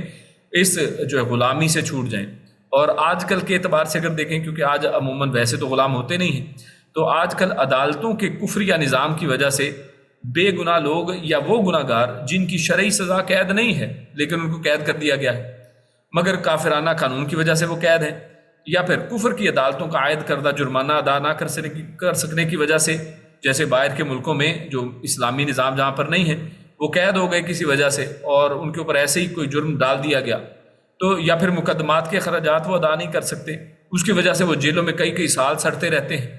اس جو ہے غلامی سے چھوٹ جائیں. اور آج کل کے اعتبار سے اگر دیکھیں، کیونکہ آج عموماً ویسے تو غلام ہوتے نہیں ہیں، تو آج کل عدالتوں کے کفریہ نظام کی وجہ سے بے گناہ لوگ یا وہ گناہ گار جن کی شرعی سزا قید نہیں ہے لیکن ان کو قید کر دیا گیا ہے، مگر کافرانہ قانون کی وجہ سے وہ قید ہیں، یا پھر کفر کی عدالتوں کا عائد کردہ جرمانہ ادا نہ کر سکنے کی وجہ سے، جیسے باہر کے ملکوں میں جو اسلامی نظام جہاں پر نہیں ہے وہ قید ہو گئے کسی وجہ سے، اور ان کے اوپر ایسے ہی کوئی جرم ڈال دیا گیا، تو یا پھر مقدمات کے اخراجات وہ ادا نہیں کر سکتے، اس کی وجہ سے وہ جیلوں میں کئی سال سڑتے رہتے ہیں.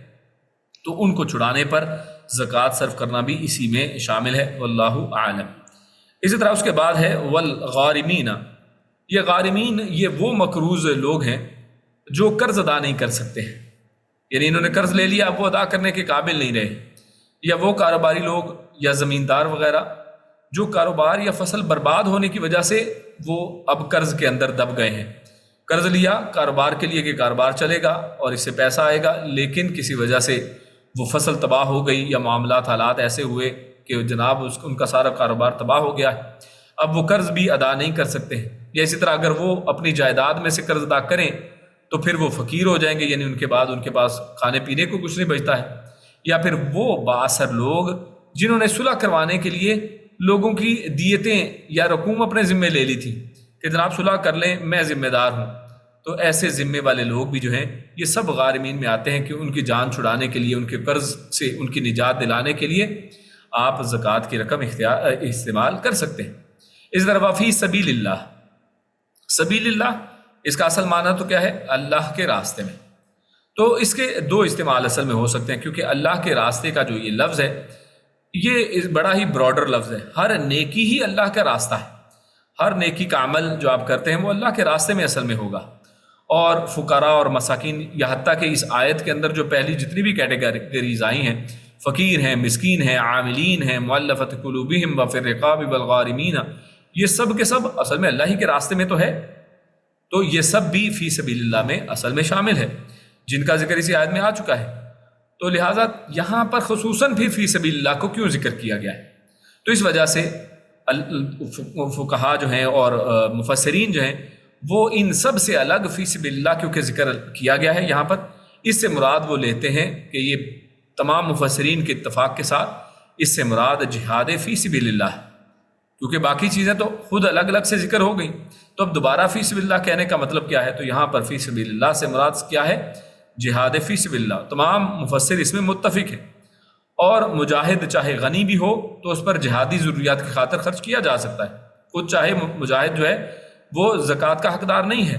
تو ان کو چھڑانے پر زکوٰۃ صرف کرنا بھی اسی میں شامل ہے، واللہ اعلم. اسی طرح اس کے بعد ہے والغارمین. یہ غارمین یہ وہ مقروض لوگ ہیں جو قرض ادا نہیں کر سکتے ہیں، یعنی انہوں نے قرض لے لیا، اب وہ ادا کرنے کے قابل نہیں رہے. یا وہ کاروباری لوگ یا زمیندار وغیرہ جو کاروبار یا فصل برباد ہونے کی وجہ سے وہ اب قرض کے اندر دب گئے ہیں. قرض لیا کاروبار کے لیے کہ کاروبار چلے گا اور اس سے پیسہ آئے گا، لیکن کسی وجہ سے وہ فصل تباہ ہو گئی یا معاملات حالات ایسے ہوئے کہ جناب ان کا سارا کاروبار تباہ ہو گیا ہے، اب وہ قرض بھی ادا نہیں کر سکتے ہیں. یا اسی طرح اگر وہ اپنی جائیداد میں سے قرض ادا کریں تو پھر وہ فقیر ہو جائیں گے، یعنی ان کے بعد ان کے پاس کھانے پینے کو کچھ نہیں بچتا ہے. یا پھر وہ بااثر لوگ جنہوں نے صلح کروانے کے لیے لوگوں کی دیتیں یا رقوم اپنے ذمے لے لی تھی کہ جناب صلح کر لیں، میں ذمہ دار ہوں، تو ایسے ذمے والے لوگ بھی جو ہیں یہ سب غارمین میں آتے ہیں کہ ان کی جان چھڑانے کے لیے، ان کے قرض سے ان کی نجات دلانے کے لیے آپ زکوٰۃ کی رقم استعمال کر سکتے ہیں۔ اس طرح وفی سبیل اللہ، سبیل اللہ اس کا اصل معنی تو کیا ہے؟ اللہ کے راستے میں۔ تو اس کے دو استعمال اصل میں ہو سکتے ہیں، کیونکہ اللہ کے راستے کا جو یہ لفظ ہے یہ بڑا ہی براڈر لفظ ہے۔ ہر نیکی ہی اللہ کا راستہ ہے، ہر نیکی کا عمل جو آپ کرتے ہیں وہ اللہ کے راستے میں اصل میں ہوگا۔ اور فقراء اور مساکین، یا حتیٰ کہ اس آیت کے اندر جو پہلی جتنی بھی کیٹیگریز آئی ہیں، فقیر ہیں، مسکین ہیں، عاملین ہیں، مؤلفۃ قلوبہم وفی الرقاب والغارمین، یہ سب کے سب اصل میں اللہ ہی کے راستے میں تو ہے۔ تو یہ سب بھی فی سبیل اللہ میں اصل میں شامل ہے، جن کا ذکر اسی آیت میں آ چکا ہے۔ تو لہٰذا یہاں پر خصوصاً بھی فی سبیل اللہ کو کیوں ذکر کیا گیا ہے؟ تو اس وجہ سے فقہاء جو ہیں اور مفسرین جو ہیں وہ ان سب سے الگ فی سبیل اللہ کیونکہ ذکر کیا گیا ہے یہاں پر، اس سے مراد وہ لیتے ہیں کہ یہ تمام مفسرین کے اتفاق کے ساتھ اس سے مراد جہاد فی سبیل اللہ ہے، کیونکہ باقی چیزیں تو خود الگ الگ سے ذکر ہو گئیں۔ تو اب دوبارہ فی سبیل اللہ کہنے کا مطلب کیا ہے؟ تو یہاں پر فی سبیل اللہ سے مراد کیا ہے؟ جہاد فی سبیل اللہ۔ تمام مفسر اس میں متفق ہیں۔ اور مجاہد چاہے غنی بھی ہو تو اس پر جہادی ضروریات کی خاطر خرچ کیا جا سکتا ہے، خود چاہے مجاہد جو ہے وہ زکوٰۃ کا حقدار نہیں ہے،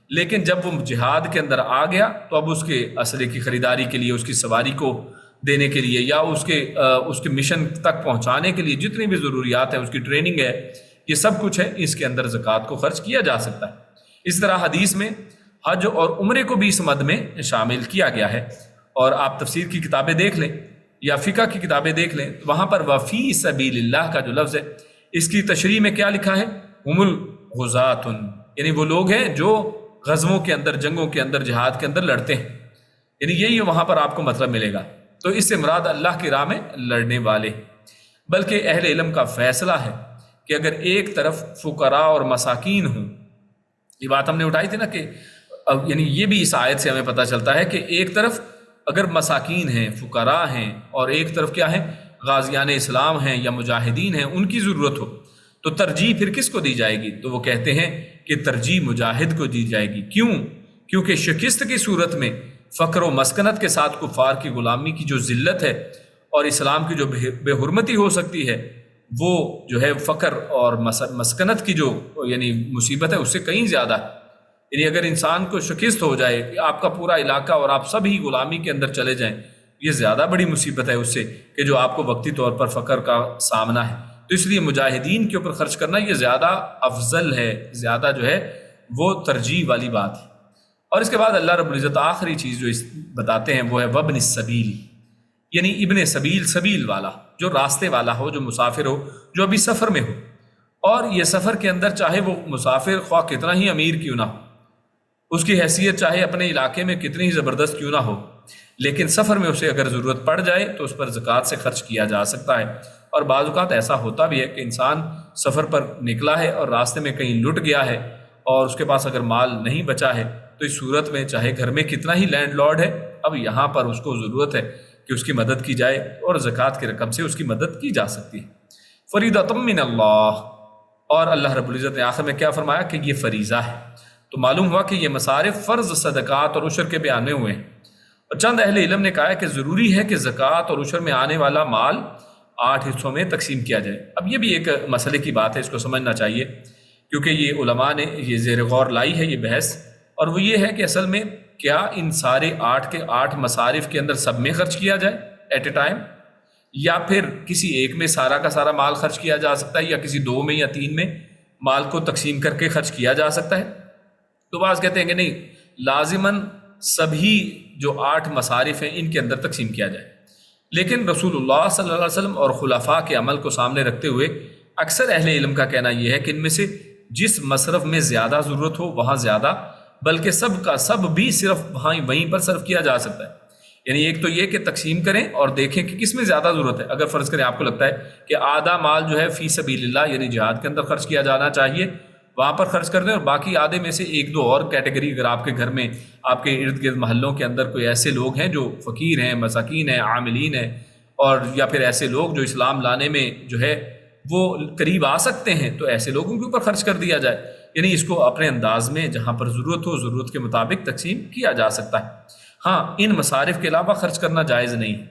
لیکن جب وہ جہاد کے اندر آ گیا تو اب اس کے اسلحے کی خریداری کے لیے، اس کی سواری کو دینے کے لیے، یا اس کے مشن تک پہنچانے کے لیے جتنی بھی ضروریات ہیں، اس کی ٹریننگ ہے، یہ سب کچھ ہے، اس کے اندر زکوٰۃ کو خرچ کیا جا سکتا ہے۔ اس طرح حدیث میں حج اور عمرے کو بھی اس مد میں شامل کیا گیا ہے، اور آپ تفسیر کی کتابیں دیکھ لیں یا فقہ کی کتابیں دیکھ لیں، وہاں پر وفی سبیل اللہ کا جو لفظ ہے اس کی تشریح میں کیا لکھا ہے؟ ہم الغزاۃ، یعنی وہ لوگ ہیں جو غزووں کے اندر، جنگوں کے اندر، جہاد کے اندر لڑتے ہیں، یعنی یہی وہاں پر آپ کو مطلب ملے گا۔ تو اس سے مراد اللہ کی راہ میں لڑنے والے، بلکہ اہل علم کا فیصلہ ہے کہ اگر ایک طرف فقراء اور مساکین ہوں، یہ بات ہم نے اٹھائی تھی نا کہ یعنی یہ بھی اس آیت سے ہمیں پتہ چلتا ہے کہ ایک طرف اگر مساکین ہیں، فقراء ہیں، اور ایک طرف کیا ہے؟ غازیان اسلام ہیں یا مجاہدین ہیں، ان کی ضرورت ہو، تو ترجیح پھر کس کو دی جائے گی؟ تو وہ کہتے ہیں کہ ترجیح مجاہد کو دی جائے گی۔ کیوں؟ کیونکہ شکست کی صورت میں فقر و مسکنت کے ساتھ کفار کی غلامی کی جو ذلت ہے اور اسلام کی جو بے حرمتی ہو سکتی ہے، وہ جو ہے فقر اور مسکنت کی جو یعنی مصیبت ہے اس سے کہیں زیادہ ہے۔ یعنی اگر انسان کو شکست ہو جائے، آپ کا پورا علاقہ اور آپ سب ہی غلامی کے اندر چلے جائیں، یہ زیادہ بڑی مصیبت ہے اس سے کہ جو آپ کو وقتی طور پر فقر کا سامنا ہے۔ تو اس لیے مجاہدین کے اوپر خرچ کرنا یہ زیادہ افضل ہے، زیادہ جو ہے وہ ترجیح والی بات ہے۔ اور اس کے بعد اللہ رب العزت آخری چیز جو بتاتے ہیں وہ ہے وابن السبیل، یعنی ابن سبیل، سبیل والا، جو راستے والا ہو، جو مسافر ہو، جو ابھی سفر میں ہو، اور یہ سفر کے اندر چاہے وہ مسافر خواہ کتنا ہی امیر کیوں نہ ہو، اس کی حیثیت چاہے اپنے علاقے میں کتنی ہی زبردست کیوں نہ ہو، لیکن سفر میں اسے اگر ضرورت پڑ جائے تو اس پر زکوٰۃ سے خرچ کیا جا سکتا ہے۔ اور بعض اوقات ایسا ہوتا بھی ہے کہ انسان سفر پر نکلا ہے اور راستے میں کہیں لٹ گیا ہے اور اس کے پاس اگر مال نہیں بچا ہے، تو اس صورت میں چاہے گھر میں کتنا ہی لینڈ لارڈ ہے، اب یہاں پر اس کو ضرورت ہے کہ اس کی مدد کی جائے، اور زکوٰۃ کی رقم سے اس کی مدد کی جا سکتی ہے۔ فریضۃ من اللہ، اور اللہ رب العزت نے آخر میں کیا فرمایا کہ یہ فریضہ ہے۔ تو معلوم ہوا کہ یہ مصارف، فرض، صدقات اور عشر کے بیان میں ہوئے ہیں، اور چند اہل علم نے کہا ہے کہ ضروری ہے کہ زکوٰۃ اور عشر میں آنے والا مال 8 حصوں میں تقسیم کیا جائے۔ اب یہ بھی ایک مسئلے کی بات ہے، اس کو سمجھنا چاہیے، کیونکہ یہ علماء نے یہ زیر غور لائی ہے یہ بحث، اور وہ یہ ہے کہ اصل میں کیا ان سارے 8 کے 8 مصارف کے اندر سب میں خرچ کیا جائے ایٹ اے ٹائم، یا پھر کسی ایک میں سارا کا سارا مال خرچ کیا جا سکتا ہے، یا کسی 2 میں یا 3 میں مال کو تقسیم کر کے خرچ کیا جا سکتا ہے؟ تو بعض کہتے ہیں کہ نہیں، لازماً سبھی جو 8 مصارف ہیں ان کے اندر تقسیم کیا جائے، لیکن رسول اللہ صلی اللہ علیہ وسلم اور خلفاء کے عمل کو سامنے رکھتے ہوئے اکثر اہل علم کا کہنا یہ ہے کہ ان میں سے جس مصرف میں زیادہ ضرورت ہو وہاں زیادہ، بلکہ سب کا سب بھی صرف وہیں پر صرف کیا جا سکتا ہے۔ یعنی ایک تو یہ کہ تقسیم کریں اور دیکھیں کہ کس میں زیادہ ضرورت ہے۔ اگر فرض کریں آپ کو لگتا ہے کہ آدھا مال جو ہے فی سبیل اللہ یعنی جہاد کے اندر خرچ کیا جانا چاہیے، وہاں پر خرچ کر دیں، اور باقی آدھے میں سے 1-2 اور کیٹیگری اگر آپ کے گھر میں، آپ کے ارد گرد محلوں کے اندر کوئی ایسے لوگ ہیں جو فقیر ہیں، مساکین ہیں، عاملین ہیں، اور یا پھر ایسے لوگ جو اسلام لانے میں جو ہے وہ قریب آ سکتے ہیں، تو ایسے لوگوں کے اوپر خرچ کر دیا جائے۔ یعنی اس کو اپنے انداز میں جہاں پر ضرورت ہو ضرورت کے مطابق تقسیم کیا جا سکتا ہے۔ ہاں ان مصارف کے علاوہ خرچ کرنا جائز نہیں ہے۔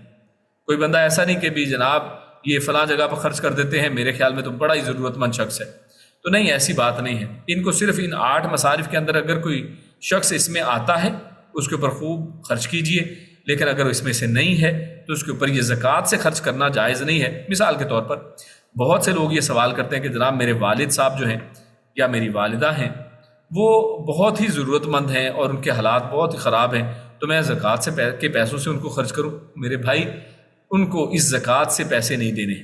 کوئی بندہ ایسا نہیں کہ بھی جناب یہ فلاں جگہ پر خرچ کر دیتے ہیں، میرے خیال میں تو بڑا ہی ضرورت مند شخص ہے، تو نہیں، ایسی بات نہیں ہے۔ ان کو صرف ان 8 مصارف کے اندر اگر کوئی شخص اس میں آتا ہے اس کے اوپر خوب خرچ کیجئے، لیکن اگر اس میں سے نہیں ہے تو اس کے اوپر یہ زکوٰۃ سے خرچ کرنا جائز نہیں ہے۔ مثال کے طور پر بہت سے لوگ یہ سوال کرتے ہیں کہ جناب میرے والد صاحب جو ہیں یا میری والدہ ہیں وہ بہت ہی ضرورت مند ہیں اور ان کے حالات بہت ہی خراب ہیں، تو میں زکوٰۃ سے کے پیسوں سے ان کو خرچ کروں؟ میرے بھائی، ان کو اس زکوٰۃ سے پیسے نہیں دینے۔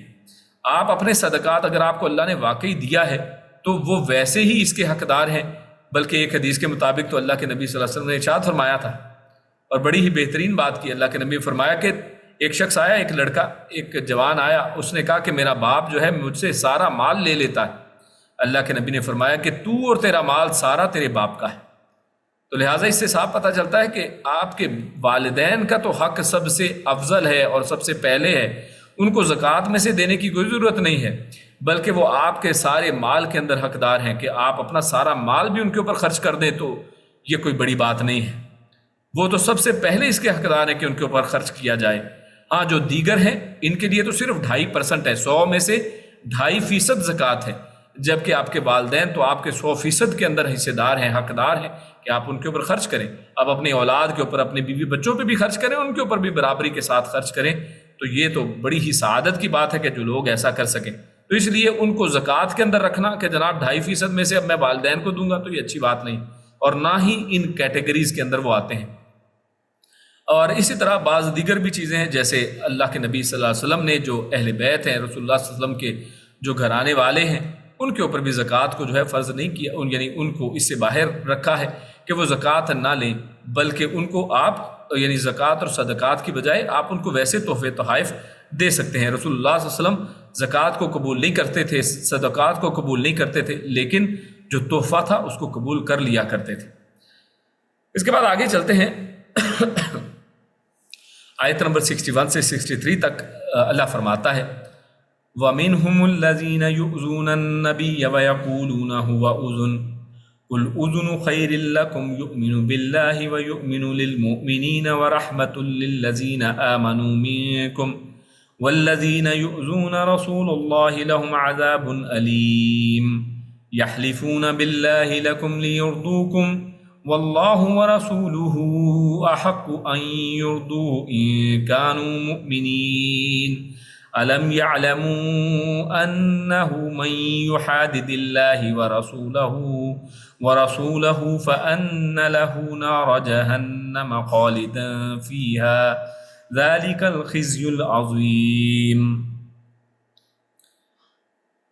آپ اپنے صدقات اگر آپ کو اللہ نے واقعی دیا ہے تو وہ ویسے ہی اس کے حقدار ہیں، بلکہ ایک حدیث کے مطابق تو اللہ کے نبی صلی اللہ علیہ وسلم نے ارشاد فرمایا تھا اور بڑی ہی بہترین بات کی۔ اللہ کے نبی نے فرمایا کہ ایک شخص آیا، ایک لڑکا، ایک جوان آیا، اس نے کہا کہ میرا باپ جو ہے مجھ سے سارا مال لے لیتا ہے۔ اللہ کے نبی نے فرمایا کہ تو اور تیرا مال سارا تیرے باپ کا ہے۔ تو لہٰذا اس سے صاف پتہ چلتا ہے کہ آپ کے والدین کا تو حق سب سے افضل ہے اور سب سے پہلے ہے، ان کو زکوٰۃ میں سے دینے کی کوئی ضرورت نہیں ہے، بلکہ وہ آپ کے سارے مال کے اندر حقدار ہیں کہ آپ اپنا سارا مال بھی ان کے اوپر خرچ کر دیں تو یہ کوئی بڑی بات نہیں ہے۔ وہ تو سب سے پہلے اس کے حقدار ہیں کہ ان کے اوپر خرچ کیا جائے۔ ہاں جو دیگر ہیں ان کے لیے تو صرف 2.5% ہے، 100 میں سے 2.5% زکوٰۃ ہے، جبکہ آپ کے والدین تو آپ کے 100% کے اندر حصے دار ہیں، حقدار ہیں کہ آپ ان کے اوپر خرچ کریں۔ اب اپنی اولاد کے اوپر، اپنے بیوی بچوں پہ بھی خرچ کریں، ان کے اوپر بھی برابری کے ساتھ خرچ کریں، تو یہ تو بڑی ہی سعادت کی بات ہے کہ جو لوگ ایسا کر سکیں۔ تو اس لیے ان کو زکوٰۃ کے اندر رکھنا کہ جناب 2.5% میں سے اب میں والدین کو دوں گا، تو یہ اچھی بات نہیں، اور نہ ہی ان کیٹیگریز کے اندر وہ آتے ہیں۔ اور اسی طرح بعض دیگر بھی چیزیں ہیں، جیسے اللہ کے نبی صلی اللہ علیہ وسلم نے جو اہل بیت ہیں، رسول اللہ صلی اللہ علیہ وسلم کے جو گھرانے والے ہیں، ان کے اوپر بھی زکوٰۃ کو جو ہے فرض نہیں کیا، یعنی ان کو اس سے باہر رکھا ہے کہ وہ زکوٰۃ نہ لیں، بلکہ ان کو آپ یعنی زکوٰۃ اور صدقات کی بجائے آپ ان کو ویسے تحفے تحائف دے سکتے ہیں۔ رسول اللہ صلی اللہ علیہ وسلم زکوٰۃ کو قبول نہیں کرتے تھے، صدقات کو قبول نہیں کرتے تھے، لیکن جو تحفہ تھا اس کو قبول کر لیا کرتے تھے۔ اس کے بعد آگے چلتے ہیں آیت نمبر 61 سے 63 تک اللہ فرماتا ہے وَمِنْهُمُ الَّذِينَ يُؤْذُونَ النَّبِيَّ وَيَقُولُونَ هُوَ أُذُنٌ قُلْ أُذُنُ خَيْرٍ لَكُمْ يُؤْمِنُ بِاللَّهِ وَيُؤْمِنُ لِلْمُؤْمِنِينَ وَرَحْمَةٌ لِلَّذِينَ آمَنُوا مِنكُمْ وَالَّذِينَ يُؤْذُونَ رَسُولَ اللَّهِ لَهُمْ عَذَابٌ أَلِيمٌ يَحْلِفُونَ بِاللَّهِ لَكُمْ لِيُرْضُوكُمْ وَاللَّهُ وَرَسُولُهُ أَحَقُّ أَن يُرْضُوهُ إِن كَانُوا مُؤْمِنِينَ أَلَمْ يَعْلَمُوا أَنَّهُ مَن يُحَادِدِ اللَّهِ وَرَسُولَهُ فَأَنَّ لَهُ نَارَ جَهَنَّمَ خَالِدًا فِيهَا ذَلِكَ الْخِزْيُ الْعَظِيمُ۔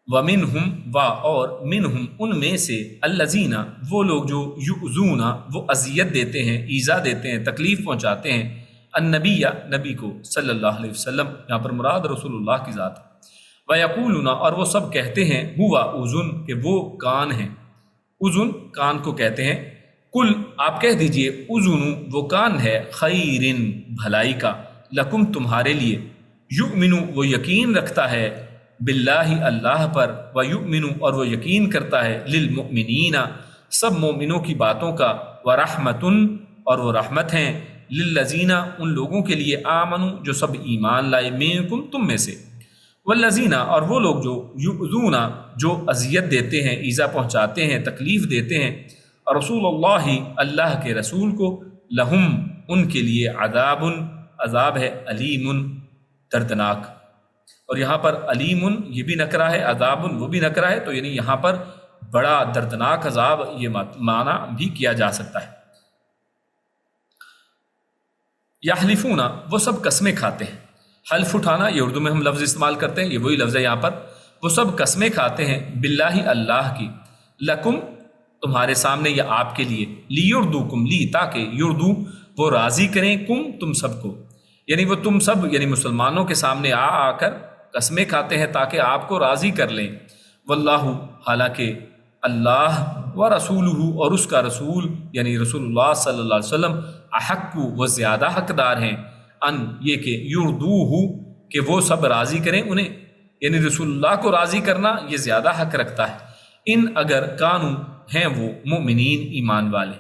وَمِنْهُمْ اور منہم ان میں سے الذین وہ لوگ جو یؤذون وہ اذیت دیتے ہیں، ایذا دیتے ہیں، تکلیف پہنچاتے ہیں النبی نبی کو صلی اللہ علیہ وسلم، یہاں پر مراد رسول اللہ کی ذات ہے۔ وَيَقُولُونَ اور وہ سب کہتے ہیں ہوا اذن کہ وہ کان ہیں، اذن کان کو کہتے ہیں۔ کل آپ کہہ دیجئے اذن وہ کان ہے خیرن بھلائی کا، لکم تمہارے لیے، یؤمن وہ یقین رکھتا ہے، باللہ اللہ پر، ویؤمن اور وہ یقین کرتا ہے، للمؤمنین سب مومنوں کی باتوں کا، ورحمۃ اور وہ رحمت ہیں، للذین ان لوگوں کے لیے، آمنوا جو سب ایمان لائے، منکم تم میں سے، والذین اور وہ لوگ جو یؤذون جو اذیت دیتے ہیں، ایذا پہنچاتے ہیں، تکلیف دیتے ہیں، رسول اللہ اللہ کے رسول کو، لہم ان کے لیے، عذاب عذاب ہے، علیم دردناک۔ اور یہاں پر علیم یہ بھی نکرہ ہے، عذاب وہ بھی نکرہ ہے، تو یعنی یہاں پر بڑا دردناک عذاب یہ معنی بھی کیا جا سکتا ہے۔ یحلفون وہ سب قسمیں کھاتے ہیں، حلف اٹھانا یہ اردو میں ہم لفظ استعمال کرتے ہیں، یہ وہی لفظ ہے یہاں پر، وہ سب قسمیں کھاتے ہیں، باللہ اللہ کی، لکم تمہارے سامنے یا آپ کے لیے، لیردوکم لی تاکہ، یردو وہ راضی کریں، کم تم سب کو، یعنی وہ تم سب یعنی مسلمانوں کے سامنے آ کر قسمیں کھاتے ہیں تاکہ آپ کو راضی کر لیں۔ واللہ حالانکہ اللہ و رسولہ اور اس کا رسول یعنی رسول اللہ صلی اللہ علیہ وسلم، احق وہ زیادہ حقدار ہیں، ان یہ کہ یردوہ کہ وہ سب راضی کریں انہیں، یعنی رسول اللہ کو راضی کرنا یہ زیادہ حق رکھتا ہے، ان اگر کانو ہیں وہ مومنین ایمان والے۔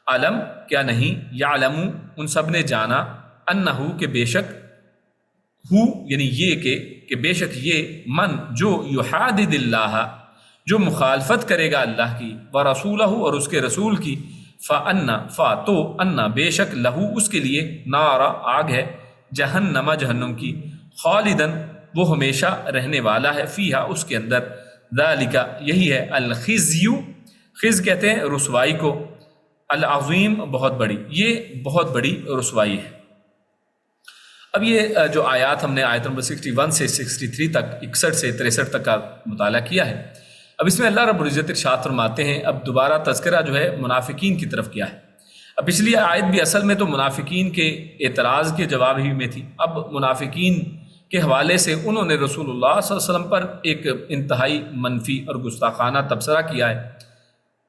علم کیا نہیں، یعلمو ان سب نے جانا، انہو کہ بے شک، ہو یعنی یہ کہ بے شک یہ، من جو یحادد اللہ جو مخالفت کرے گا اللہ کی، ورسولہ اور اس کے رسول کی، تو انا بے شک لہو اس کے لیے، نارا آگ ہے، جہنم جہنم کی، خالدن وہ ہمیشہ رہنے والا ہے، فیہا اس کے اندر، ذالک یہی ہے، الخزی خز کہتے ہیں رسوائی کو، العظیم بہت بڑی، یہ بہت بڑی رسوائی ہے۔ اب یہ جو آیات ہم نے آیت نمبر 61 سے 63 تک، 61 سے 63 تک کا مطالعہ کیا ہے، اب اس میں اللہ رب العزت ارشاد فرماتے ہیں، اب دوبارہ تذکرہ جو ہے منافقین کی طرف کیا ہے۔ اب پچھلی آیت بھی اصل میں تو منافقین کے اعتراض کے جواب ہی میں تھی، اب منافقین کے حوالے سے انہوں نے رسول اللہ صلی اللہ علیہ وسلم پر ایک انتہائی منفی اور گستاخانہ تبصرہ کیا ہے،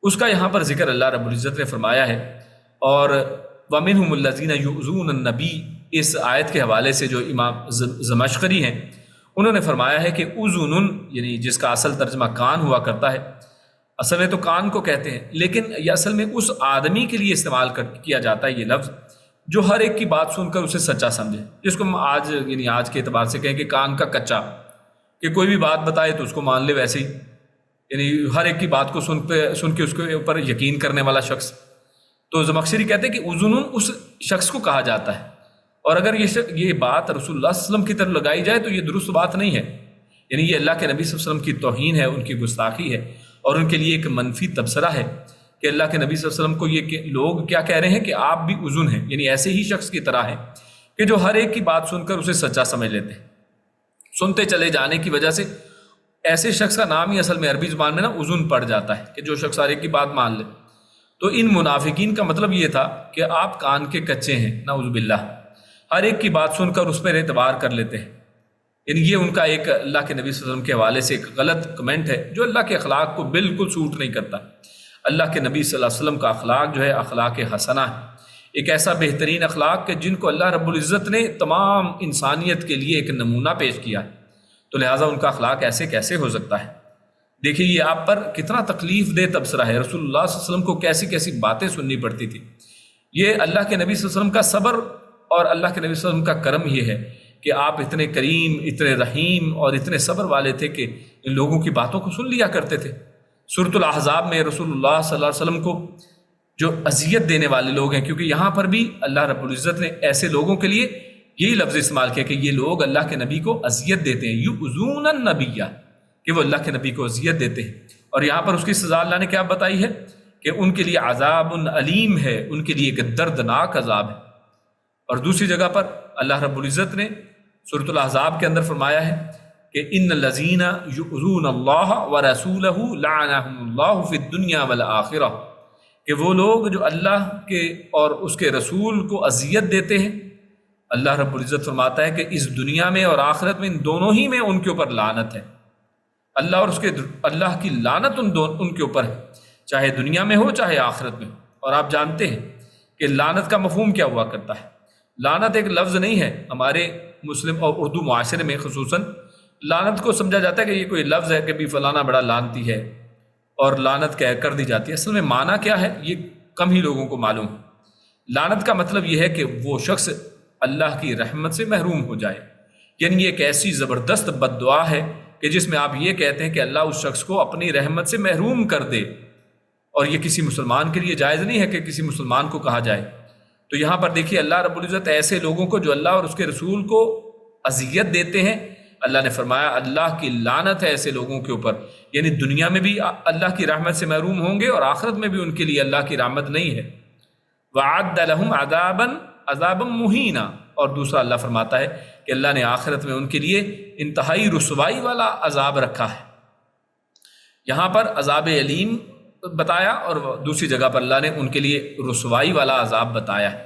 اس کا یہاں پر ذکر اللہ رب العزت نے فرمایا ہے۔ اور وَمِنْهُمُ الَّذِينَ يُؤْذُونَ النَّبِيَّ، اس آیت کے حوالے سے جو امام زمشقری ہیں انہوں نے فرمایا ہے کہ اذن یعنی جس کا اصل ترجمہ کان ہوا کرتا ہے، اصل میں تو کان کو کہتے ہیں، لیکن یہ اصل میں اس آدمی کے لیے استعمال کیا جاتا ہے یہ لفظ جو ہر ایک کی بات سن کر اسے سچا سمجھے، جس کو ہم آج یعنی آج کے اعتبار سے کہیں کہ کان کا کچا، کہ کوئی بھی بات بتائے تو اس کو مان لے ویسے ہی، یعنی ہر ایک کی بات کو سن کے اس کے اوپر یقین کرنے والا شخص۔ تو زمخشری کہتے ہیں کہ اذن اس شخص کو کہا جاتا ہے، اور اگر یہ بات رسول اللہ صلی اللہ علیہ وسلم کی طرف لگائی جائے تو یہ درست بات نہیں ہے، یعنی یہ اللہ کے نبی صلی اللہ علیہ وسلم کی توہین ہے، ان کی گستاخی ہے، اور ان کے لیے ایک منفی تبصرہ ہے کہ اللہ کے نبی صلی اللہ علیہ وسلم کو یہ لوگ کیا کہہ رہے ہیں کہ آپ بھی اذن ہیں، یعنی ایسے ہی شخص کی طرح ہیں کہ جو ہر ایک کی بات سن کر اسے سچا سمجھ لیتے ہیں۔ سنتے چلے جانے کی وجہ سے ایسے شخص کا نام ہی اصل میں عربی زبان میں نا اذن پڑ جاتا ہے، کہ جو شخص ہر ایک کی بات مان لے۔ تو ان منافقین کا مطلب یہ تھا کہ آپ کان کے کچے ہیں، نعوذ باللہ، ہر ایک کی بات سن کر اس پر اعتبار کر لیتے ہیں، یعنی یہ ان کا ایک اللہ کے نبی صلی اللہ علیہ وسلم کے حوالے سے ایک غلط کمنٹ ہے جو اللہ کے اخلاق کو بالکل سوٹ نہیں کرتا۔ اللہ کے نبی صلی اللہ علیہ وسلم کا اخلاق جو ہے اخلاق حسنہ ہے، ایک ایسا بہترین اخلاق کہ جن کو اللہ رب العزت نے تمام انسانیت کے لیے ایک نمونہ پیش کیا ہے، تو لہٰذا ان کا اخلاق ایسے کیسے ہو سکتا ہے؟ دیکھیے یہ آپ پر کتنا تکلیف دہ تبصرہ ہے، رسول اللہ صلی اللہ علیہ وسلم کو کیسی کیسی باتیں سننی پڑتی تھی۔ یہ اللہ کے نبی صلی اللہ علیہ وسلم کا صبر اور اللہ کے نبی صلی اللہ علیہ وسلم کا کرم یہ ہے کہ آپ اتنے کریم، اتنے رحیم اور اتنے صبر والے تھے کہ ان لوگوں کی باتوں کو سن لیا کرتے تھے۔ سورۃ الاحزاب میں رسول اللہ صلی اللہ علیہ وسلم کو جو اذیت دینے والے لوگ ہیں، کیونکہ یہاں پر بھی اللہ رب العزت نے ایسے لوگوں کے لیے یہی لفظ استعمال کیا کہ یہ لوگ اللہ کے نبی کو اذیت دیتے ہیں، یؤذون النبی، کہ وہ اللہ کے نبی کو اذیت دیتے ہیں۔ اور یہاں پر اس کی سزا اللہ نے کیا بتائی ہے کہ ان کے لیے عذاب علیم ہے، ان کے لیے ایک دردناک عذاب ہے۔ اور دوسری جگہ پر اللہ رب العزت نے سورۃ الاحزاب کے اندر فرمایا ہے کہ ان الذین یؤذون اللہ ورسولہ لعنہم اللہ فی الدنیا والآخرہ، کہ وہ لوگ جو اللہ کے اور اس کے رسول کو اذیت دیتے ہیں، اللہ رب العزت فرماتا ہے کہ اس دنیا میں اور آخرت میں، ان دونوں ہی میں ان کے اوپر لعنت ہے۔ اللہ اور اللہ کی لعنت ان کے اوپر ہے، چاہے دنیا میں ہو چاہے آخرت میں ہو۔ اور آپ جانتے ہیں کہ لعنت کا مفہوم کیا ہوا کرتا ہے۔ لعنت ایک لفظ نہیں ہے، ہمارے مسلم اور اردو معاشرے میں خصوصاً لعنت کو سمجھا جاتا ہے کہ یہ کوئی لفظ ہے کہ بھی فلانا بڑا لعنتی ہے اور لعنت کہہ کر دی جاتی ہے۔ اصل میں معنی کیا ہے یہ کم ہی لوگوں کو معلوم ہے۔ لعنت کا مطلب یہ ہے کہ وہ شخص اللہ کی رحمت سے محروم ہو جائے، یعنی یہ ایک ایسی زبردست بد دعا ہے کہ جس میں آپ یہ کہتے ہیں کہ اللہ اس شخص کو اپنی رحمت سے محروم کر دے، اور یہ کسی مسلمان کے لیے جائز نہیں ہے کہ کسی مسلمان کو کہا جائے۔ تو یہاں پر دیکھیے اللہ رب العزت ایسے لوگوں کو جو اللہ اور اس کے رسول کو اذیت دیتے ہیں، اللہ نے فرمایا اللہ کی لعنت ہے ایسے لوگوں کے اوپر، یعنی دنیا میں بھی اللہ کی رحمت سے محروم ہوں گے اور آخرت میں بھی ان کے لیے اللہ کی رحمت نہیں ہے۔ وَعَدَّ لَهُمْ عَذَابًا مُهِينًا، اور دوسرا اللہ فرماتا ہے کہ اللہ نے آخرت میں ان کے لیے انتہائی رسوائی والا عذاب رکھا ہے۔ یہاں پر عذاب علیم بتایا اور دوسری جگہ پر اللہ نے ان کے لیے رسوائی والا عذاب بتایا ہے۔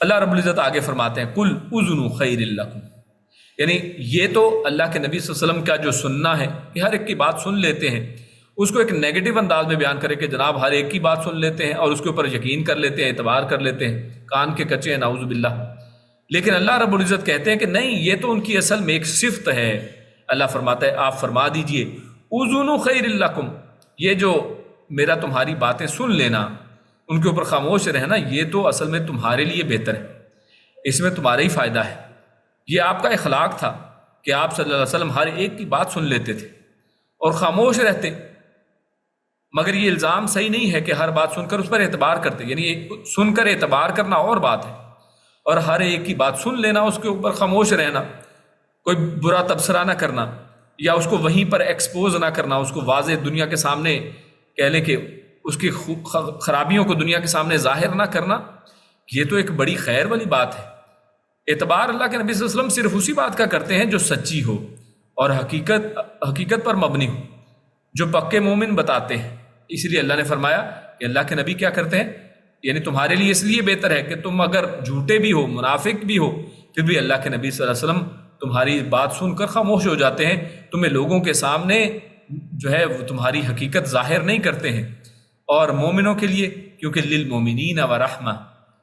اللہ رب العزت آگے فرماتے ہیں قُلْ اُذْنُ خَيْرٍ لَكُمْ، یعنی یہ تو اللہ کے نبی صلی اللہ علیہ وسلم کا جو سننا ہے کہ ہر ایک کی بات سن لیتے ہیں، اس کو ایک نیگیٹو انداز میں بیان کرے کہ جناب ہر ایک کی بات سن لیتے ہیں اور اس کے اوپر یقین کر لیتے ہیں، اعتبار کر لیتے ہیں، کان کے کچے ہیں نعوذ باللہ۔ لیکن اللہ رب العزت کہتے ہیں کہ نہیں، یہ تو ان کی اصل میں ایک صفت ہے۔ اللہ فرماتا ہے آپ فرما دیجئے اُذْنُ خَيْرٍ لَكُمْ، یہ جو میرا تمہاری باتیں سن لینا، ان کے اوپر خاموش رہنا، یہ تو اصل میں تمہارے لیے بہتر ہے، اس میں تمہارا ہی فائدہ ہے۔ یہ آپ کا اخلاق تھا کہ آپ صلی اللہ علیہ وسلم ہر ایک کی بات سن لیتے تھے اور خاموش رہتے، مگر یہ الزام صحیح نہیں ہے کہ ہر بات سن کر اس پر اعتبار کرتے، یعنی سن کر اعتبار کرنا اور بات ہے، اور ہر ایک کی بات سن لینا، اس کے اوپر خاموش رہنا، کوئی برا تبصرہ نہ کرنا یا اس کو وہیں پر ایکسپوز نہ کرنا، اس کو واضح دنیا کے سامنے کہہ لیں کہ اس کی خرابیوں کو دنیا کے سامنے ظاہر نہ کرنا، یہ تو ایک بڑی خیر والی بات ہے۔ اعتبار اللہ کے نبی صلی اللہ علیہ وسلم صرف اسی بات کا کرتے ہیں جو سچی ہو اور حقیقت پر مبنی ہو، جو پکے مومن بتاتے ہیں۔ اس لیے اللہ نے فرمایا کہ اللہ کے نبی کیا کرتے ہیں، یعنی تمہارے لیے اس لیے بہتر ہے کہ تم اگر جھوٹے بھی ہو، منافق بھی ہو، پھر بھی اللہ کے نبی صلی اللہ علیہ وسلم تمہاری بات سن کر خاموش ہو جاتے ہیں، تمہیں لوگوں کے سامنے جو ہے وہ تمہاری حقیقت ظاہر نہیں کرتے ہیں۔ اور مومنوں کے لیے، کیونکہ للمومنین ورحمہ،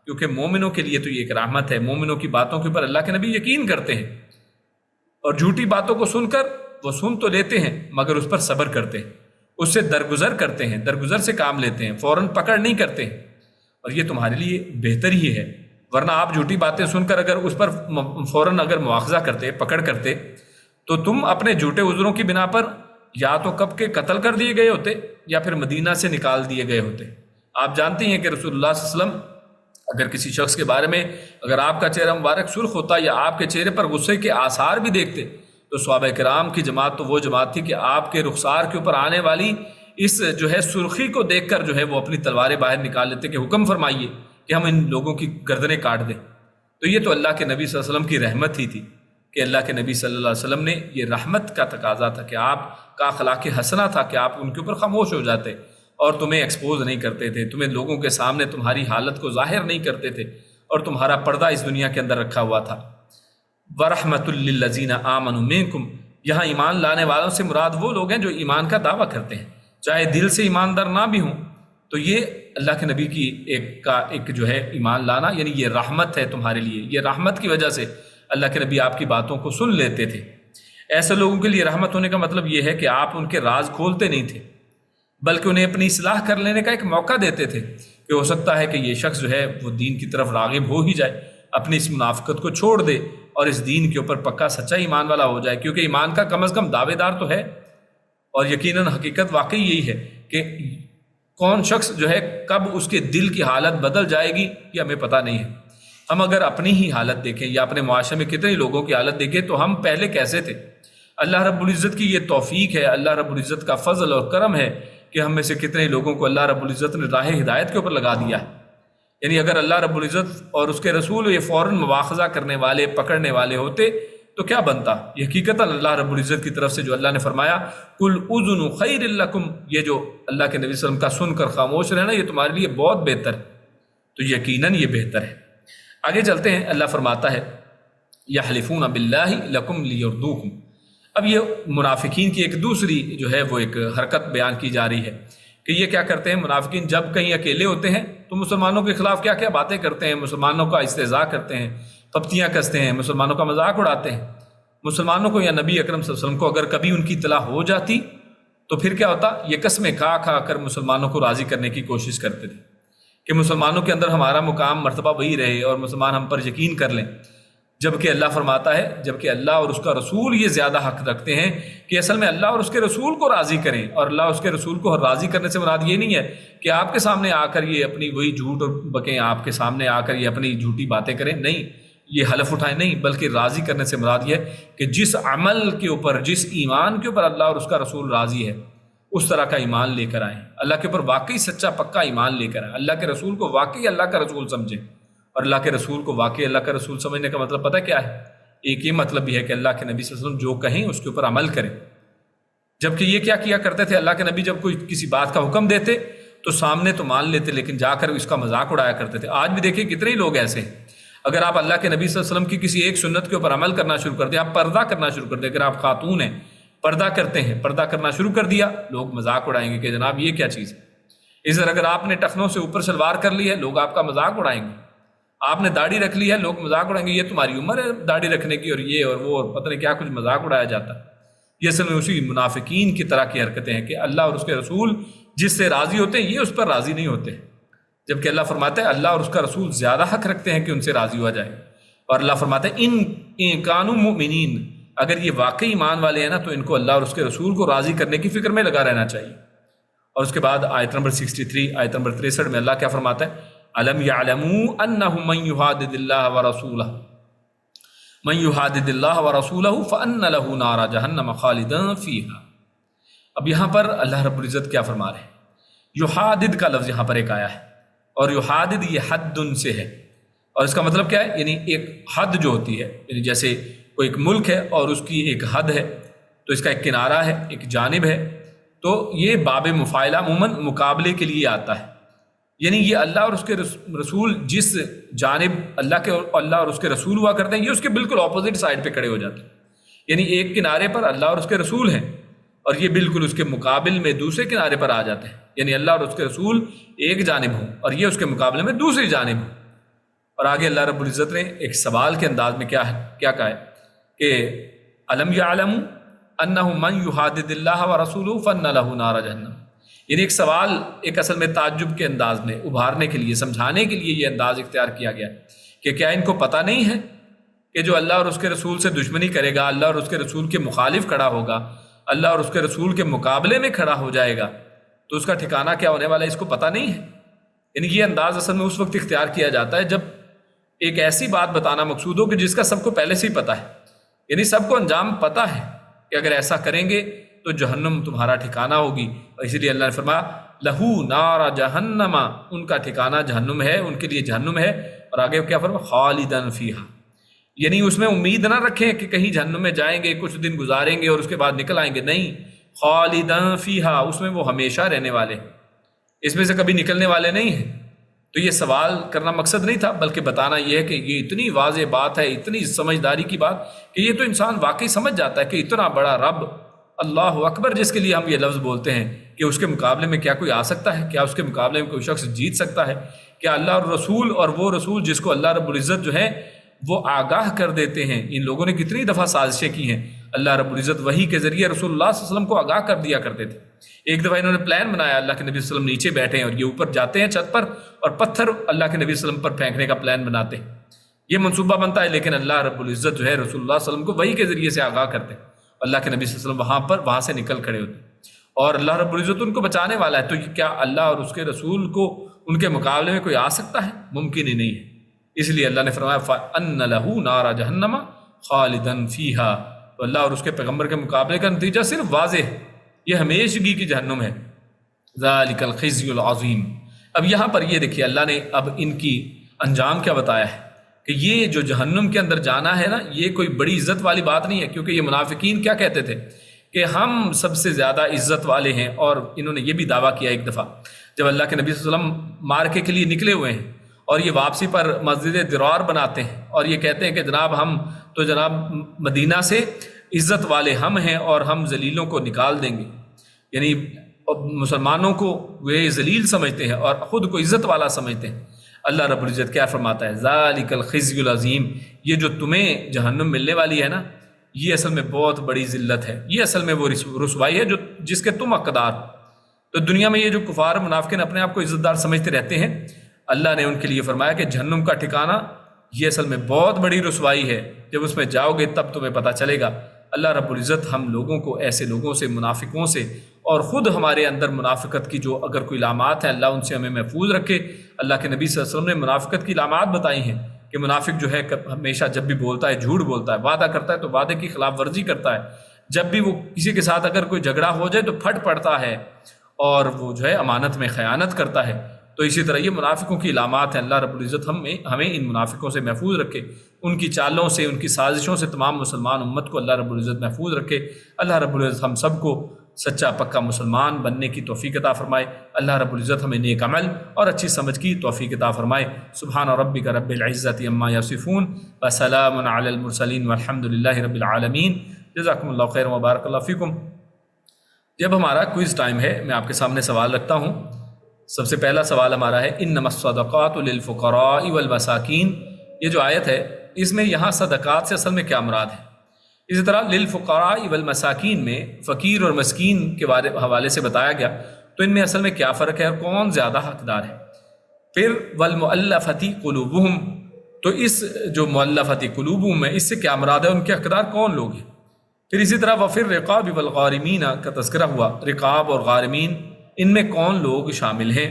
کیونکہ مومنوں کے لیے تو یہ ایک رحمت ہے، مومنوں کی باتوں کے اوپر اللہ کے نبی یقین کرتے ہیں، اور جھوٹی باتوں کو سن کر وہ سن تو لیتے ہیں مگر اس پر صبر کرتے ہیں، اس سے درگزر کرتے ہیں، درگزر سے کام لیتے ہیں، فوراً پکڑ نہیں کرتے ہیں، اور یہ تمہارے لیے بہتر ہی ہے۔ ورنہ آپ جھوٹی باتیں سن کر اگر اس پر فوراً اگر مواخذہ کرتے، پکڑ کرتے، تو تم اپنے جھوٹے عذروں کی بنا پر یا تو کب کے قتل کر دیے گئے ہوتے یا پھر مدینہ سے نکال دیے گئے ہوتے۔ آپ جانتے ہیں کہ رسول اللہ صلی اللہ علیہ وسلم اگر کسی شخص کے بارے میں اگر آپ کا چہرہ مبارک سرخ ہوتا یا آپ کے چہرے پر غصے کے آثار بھی دیکھتے، تو صحابہ کرام کی جماعت تو وہ جماعت تھی کہ آپ کے رخسار کے اوپر آنے والی اس جو ہے سرخی کو دیکھ کر جو ہے وہ اپنی تلواریں باہر نکال لیتے کہ حکم فرمائیے کہ ہم ان لوگوں کی گردنیں کاٹ دیں۔ تو یہ تو اللہ کے نبی صلی اللہ علیہ وسلم کی رحمت ہی تھی کہ اللہ کے نبی صلی اللہ علیہ وسلم نے، یہ رحمت کا تقاضا تھا کہ آپ کا اخلاق حسنہ تھا کہ آپ ان کے اوپر خاموش ہو جاتے اور تمہیں ایکسپوز نہیں کرتے تھے، تمہیں لوگوں کے سامنے تمہاری حالت کو ظاہر نہیں کرتے تھے، اور تمہارا پردہ اس دنیا کے اندر رکھا ہوا تھا۔ وَرَحْمَةٌ لِّلَّذِينَ آمَنُوا مِنكُمْ، یہاں ایمان لانے والوں سے مراد وہ لوگ ہیں جو ایمان کا دعویٰ کرتے ہیں، چاہے دل سے ایماندار نہ بھی ہوں، تو یہ اللہ کے نبی کی ایک جو ہے ایمان لانا، یعنی یہ رحمت ہے تمہارے لیے۔ یہ رحمت کی وجہ سے اللہ کے نبی آپ کی باتوں کو سن لیتے تھے۔ ایسے لوگوں کے لیے رحمت ہونے کا مطلب یہ ہے کہ آپ ان کے راز کھولتے نہیں تھے، بلکہ انہیں اپنی اصلاح کر لینے کا ایک موقع دیتے تھے کہ ہو سکتا ہے کہ یہ شخص جو ہے وہ دین کی طرف راغب ہو ہی جائے، اپنی اس منافقت کو چھوڑ دے اور اس دین کے اوپر پکا سچا ایمان والا ہو جائے، کیونکہ ایمان کا کم از کم دعوے دار تو ہے، اور یقیناً حقیقت واقعی یہی ہے کہ کون شخص جو ہے کب اس کے دل کی حالت بدل جائے گی یہ ہمیں پتہ نہیں ہے۔ ہم اگر اپنی ہی حالت دیکھیں یا اپنے معاشرے میں کتنے لوگوں کی حالت دیکھیں تو ہم پہلے کیسے تھے۔ اللہ رب العزت کی یہ توفیق ہے، اللہ رب العزت کا فضل اور کرم ہے کہ ہم میں سے کتنے لوگوں کو اللہ رب العزت نے راہ ہدایت کے اوپر لگا دیا ہے۔ یعنی اگر اللہ رب العزت اور اس کے رسول یہ فوراً مواخذہ کرنے والے، پکڑنے والے ہوتے تو کیا بنتا؟ یہ حقیقتاً اللہ رب العزت کی طرف سے جو اللہ نے فرمایا قُلْ أُذُنُ خَيْرٍ لَكُمْ، یہ جو اللہ کے نبی صلی اللہ علیہ وسلم کا سن کر خاموش رہنا یہ تمہارے لیے بہت بہتر ہے، تو یقیناً یہ بہتر ہے۔ آگے چلتے ہیں، اللہ فرماتا ہے یحلفون باللہ لکم لیردوکم۔ اب یہ منافقین کی ایک دوسری جو ہے وہ ایک حرکت بیان کی جا رہی ہے کہ یہ کیا کرتے ہیں منافقین، جب کہیں اکیلے ہوتے ہیں تو مسلمانوں کے خلاف کیا کیا باتیں کرتے ہیں، مسلمانوں کا استہزاء کرتے ہیں، پپتیاں کستے ہیں، مسلمانوں کا مذاق اڑاتے ہیں۔ مسلمانوں کو یا نبی اکرم صلی اللہ علیہ وسلم کو اگر کبھی ان کی اطلاع ہو جاتی تو پھر کیا ہوتا، یہ قسمیں کھا کھا کر مسلمانوں کو راضی کرنے کی کوشش کرتے تھے کہ مسلمانوں کے اندر ہمارا مقام مرتبہ وہی رہے اور مسلمان ہم پر یقین کر لیں، جبکہ اللہ فرماتا ہے، جبکہ اللہ اور اس کا رسول یہ زیادہ حق رکھتے ہیں کہ اصل میں اللہ اور اس کے رسول کو راضی کریں، اور اللہ اور اس کے رسول کو راضی کرنے سے مراد یہ نہیں ہے کہ آپ کے سامنے آ کر یہ اپنی وہی جھوٹ بکیں، آپ کے سامنے آ کر یہ اپنی جھوٹی باتیں کریں، نہیں، یہ حلف اٹھائیں نہیں، بلکہ راضی کرنے سے مراد یہ ہے کہ جس عمل کے اوپر، جس ایمان کے اوپر اللہ اور اس کا رسول راضی ہے اس طرح کا ایمان لے کر آئیں، اللہ کے اوپر واقعی سچا پکا ایمان لے کر آئیں، اللہ کے رسول کو واقعی اللہ کا رسول سمجھیں، اور اللہ کے رسول کو واقعی اللہ کا رسول سمجھنے کا مطلب پتہ کیا ہے؟ ایک یہ مطلب بھی ہے کہ اللہ کے نبی صلی اللہ علیہ وسلم جو کہیں اس کے اوپر عمل کریں۔ جبکہ یہ کیا کیا کرتے تھے، اللہ کے نبی جب کوئی کسی بات کا حکم دیتے تو سامنے تو مان لیتے لیکن جا کر اس کا مذاق اڑایا کرتے تھے۔ آج بھی دیکھیں کتنے ہی لوگ ایسے ہیں، اگر آپ اللہ کے نبی صلی اللہ علیہ وسلم کی کسی ایک سنت کے اوپر عمل کرنا شروع کر دیں، آپ پردہ کرنا شروع کر دیں، اگر آپ خاتون ہیں پردہ کرتے ہیں، پردہ کرنا شروع کر دیا، لوگ مذاق اڑائیں گے کہ جناب یہ کیا چیز ہے۔ اس طرح اگر آپ نے ٹخنوں سے اوپر شلوار کر لی ہے، لوگ آپ کا مذاق اڑائیں گے۔ آپ نے داڑھی رکھ لی ہے، لوگ مذاق اڑائیں گے، یہ تمہاری عمر ہے داڑھی رکھنے کی، اور یہ اور وہ اور پتہ نہیں کیا کچھ مذاق اڑایا جاتا ہے۔ یہ اصل میں اسی منافقین کی طرح کی حرکتیں ہیں کہ اللہ اور اس کے رسول جس سے راضی ہوتے ہیں یہ اس پر راضی نہیں ہوتے، جبکہ اللہ فرماتا ہے اللہ اور اس کا رسول زیادہ حق رکھتے ہیں کہ ان سے راضی ہوا جائے۔ اور اللہ فرماتا ہے ان کانوا مؤمنین، اگر یہ واقعی ایمان والے ہیں نا تو ان کو اللہ اور اس کے رسول کو راضی کرنے کی فکر میں لگا رہنا چاہیے۔ اور اس کے بعد آیت نمبر 63 آیت نمبر 63 میں اللہ کیا فرماتا ہے؟ الم یعلموا انہ من یحادد اللہ ورسولہ فان له نار جہنم خالدا فیہا۔ اب یہاں پر اللہ رب العزت کیا فرما رہے ہیں؟ یحادد کا لفظ یہاں پر ایک آیا ہے، اور یحادد یہ حد سے ہے، اور اس کا مطلب کیا ہے؟ یعنی ایک حد جو ہوتی ہے، یعنی جیسے کوئی ایک ملک ہے اور اس کی ایک حد ہے، تو اس کا ایک کنارہ ہے، ایک جانب ہے، تو یہ باب مفاعلہ عموماً مقابلے کے لیے آتا ہے، یعنی یہ اللہ اور اس کے رسول جس جانب اللہ اور اس کے رسول ہوا کرتے ہیں یہ اس کے بالکل اپوزٹ سائڈ پہ کھڑے ہو جاتے ہیں، یعنی ایک کنارے پر اللہ اور اس کے رسول ہیں اور یہ بالکل اس کے مقابل میں دوسرے کنارے پر آ جاتے ہیں، یعنی اللہ اور اس کے رسول ایک جانب ہوں اور یہ اس کے مقابلے میں دوسری جانب ہوں۔ اور آگے اللہ رب العزت نے ایک سوال کے انداز میں کیا کہا ہے کہ الم یعلموا انہ من یحادد اللہ ورسولہ فان لہ نار جہنم، یعنی ایک سوال ایک اصل میں تعجب کے انداز میں ابھارنے کے لیے، سمجھانے کے لیے یہ انداز اختیار کیا گیا کہ کیا ان کو پتہ نہیں ہے کہ جو اللہ اور اس کے رسول سے دشمنی کرے گا، اللہ اور اس کے رسول کے مخالف کھڑا ہوگا، اللہ اور اس کے رسول کے مقابلے میں کھڑا ہو جائے گا تو اس کا ٹھکانہ کیا ہونے والا ہے، اس کو پتہ نہیں ہے۔ یعنی یہ انداز اصل میں اس وقت اختیار کیا جاتا ہے جب ایک ایسی بات بتانا مقصود ہو کہ جس کا سب کو پہلے سے ہی پتہ ہے، یعنی سب کو انجام پتہ ہے کہ اگر ایسا کریں گے تو جہنم تمہارا ٹھکانہ ہوگی، اور اسی لیے اللہ نے فرمایا لہو نار جہنم، ان کا ٹھکانہ جہنم ہے، ان کے لیے جہنم ہے، اور آگے کیا فرمایا خالداً فیہا، یعنی اس میں امید نہ رکھیں کہ کہیں جہنم میں جائیں گے، کچھ دن گزاریں گے اور اس کے بعد نکل آئیں گے، نہیں، خالداً فیہا، اس میں وہ ہمیشہ رہنے والے، اس میں سے کبھی نکلنے والے نہیں ہیں۔ تو یہ سوال کرنا مقصد نہیں تھا، بلکہ بتانا یہ ہے کہ یہ اتنی واضح بات ہے، اتنی سمجھداری کی بات کہ یہ تو انسان واقعی سمجھ جاتا ہے کہ اتنا بڑا رب اللہ اکبر جس کے لیے ہم یہ لفظ بولتے ہیں کہ اس کے مقابلے میں کیا کوئی آ سکتا ہے؟ کیا اس کے مقابلے میں کوئی شخص جیت سکتا ہے؟ کیا اللہ اور رسول، اور وہ رسول جس کو اللہ رب العزت جو ہے وہ آگاہ کر دیتے ہیں، ان لوگوں نے کتنی دفعہ سازشیں کی ہیں، اللہ رب العزت وحی کے ذریعے رسول اللہ صلی اللہ علیہ وسلم کو آگاہ کر دیا کرتے تھے۔ ایک دفعہ انہوں نے پلان بنایا، اللہ کے نبی صلی اللہ علیہ وسلم نیچے بیٹھے ہیں اور یہ اوپر جاتے ہیں چھت پر اور پتھر اللہ کے نبی صلی اللہ علیہ وسلم پر پھینکنے کا پلان بناتے ہیں، یہ منصوبہ بنتا ہے، لیکن اللہ رب العزت جو ہے رسول اللہ صلی اللہ علیہ وسلم کو وحی کے ذریعے سے آگاہ کرتے ہیں، اللہ کے نبی صلی اللہ علیہ وسلم وہاں سے نکل کھڑے ہوتے ہیں اور اللہ رب العزت ان کو بچانے والا ہے۔ تو کیا اللہ اور اس کے رسول کو ان کے مقابلے میں کوئی آ سکتا ہے؟ ممکن ہی نہیں ہے۔ اس لیے اللہ نے فرمایا فَأَنَّ لَهُ نَارَ جَهَنَّمَ خَالِدًا فِيهَا، تو اللہ اور اس کے پیغمبر کے مقابلے کا نتیجہ صرف واضح ہے، یہ ہمیشگی کی جہنم ہے۔ ذَلِكَ الْخِزْيُ الْعَظِيمُ۔ اب یہاں پر یہ دیکھیے اللہ نے اب ان کی انجام کیا بتایا ہے کہ یہ جو جہنم کے اندر جانا ہے نا، یہ کوئی بڑی عزت والی بات نہیں ہے، کیونکہ یہ منافقین کیا کہتے تھے کہ ہم سب سے زیادہ عزت والے ہیں، اور انہوں نے یہ بھی دعویٰ کیا ایک دفعہ جب اللہ کے نبی صلی اللہ علیہ وسلم مارکے کے لیے نکلے ہوئے ہیں اور یہ واپسی پر مسجد درار بناتے ہیں اور یہ کہتے ہیں کہ جناب ہم تو جناب مدینہ سے عزت والے ہم ہیں اور ہم ذلیلوں کو نکال دیں گے، یعنی مسلمانوں کو وہ ذلیل سمجھتے ہیں اور خود کو عزت والا سمجھتے ہیں۔ اللہ رب العزت کیا فرماتا ہے؟ ذالک الخزی العظیم، یہ جو تمہیں جہنم ملنے والی ہے نا، یہ اصل میں بہت بڑی ذلت ہے، یہ اصل میں وہ رسوائی ہے جس کے تم حقدار۔ تو دنیا میں یہ جو کفار منافقین اپنے آپ کو عزت دار سمجھتے رہتے ہیں، اللہ نے ان کے لیے فرمایا کہ جہنم کا ٹھکانہ یہ اصل میں بہت بڑی رسوائی ہے، جب اس میں جاؤ گے تب تمہیں پتہ چلے گا۔ اللہ رب العزت ہم لوگوں کو ایسے لوگوں سے، منافقوں سے، اور خود ہمارے اندر منافقت کی جو اگر کوئی علامات ہیں، اللہ ان سے ہمیں محفوظ رکھے۔ اللہ کے نبی صلی اللہ علیہ وسلم نے منافقت کی علامات بتائی ہیں کہ منافق جو ہے ہمیشہ جب بھی بولتا ہے جھوٹ بولتا ہے، وعدہ کرتا ہے تو وعدے کی خلاف ورزی کرتا ہے، جب بھی وہ کسی کے ساتھ اگر کوئی جھگڑا ہو جائے تو پھٹ پڑتا ہے، اور وہ جو ہے امانت میں خیانت کرتا ہے۔ تو اسی طرح یہ منافقوں کی علامات ہیں۔ اللہ رب العزت ہمیں ان منافقوں سے محفوظ رکھے، ان کی چالوں سے، ان کی سازشوں سے تمام مسلمان امت کو اللہ رب العزت محفوظ رکھے۔ اللہ رب العزت ہم سب کو سچا پکا مسلمان بننے کی توفیق عطا فرمائے۔ اللہ رب العزت ہمیں نیک عمل اور اچھی سمجھ کی توفیق عطا فرمائے۔ سبحان ربک رب العزت عما یصفون وسلام علی المرسلین والحمد للہ رب العالمین۔ جزاکم اللہ خیر وبارک اللہ فیکم۔ جب ہمارا کوئز ٹائم ہے، میں آپ کے سامنے سوال رکھتا ہوں۔ سب سے پہلا سوال ہمارا ہے انما الصدقات للفقراء والمساکین۔ یہ جو آیت ہے اس میں یہاں صدقات سے اصل میں کیا مراد ہے؟ اسی طرح للفقراء والمساکین میں فقیر اور مسکین کے حوالے سے بتایا گیا، تو ان میں اصل میں کیا فرق ہے اور کون زیادہ حقدار ہے؟ پھر والمؤلفتی قلوبہم، تو اس جو مؤلفتی قلوبہم ہے اس سے کیا مراد ہے، ان کے حقدار کون لوگ ہیں؟ پھر اسی طرح وفر رقاب والغارمین کا تذکرہ ہوا، رقاب اور غارمین ان میں کون لوگ شامل ہیں،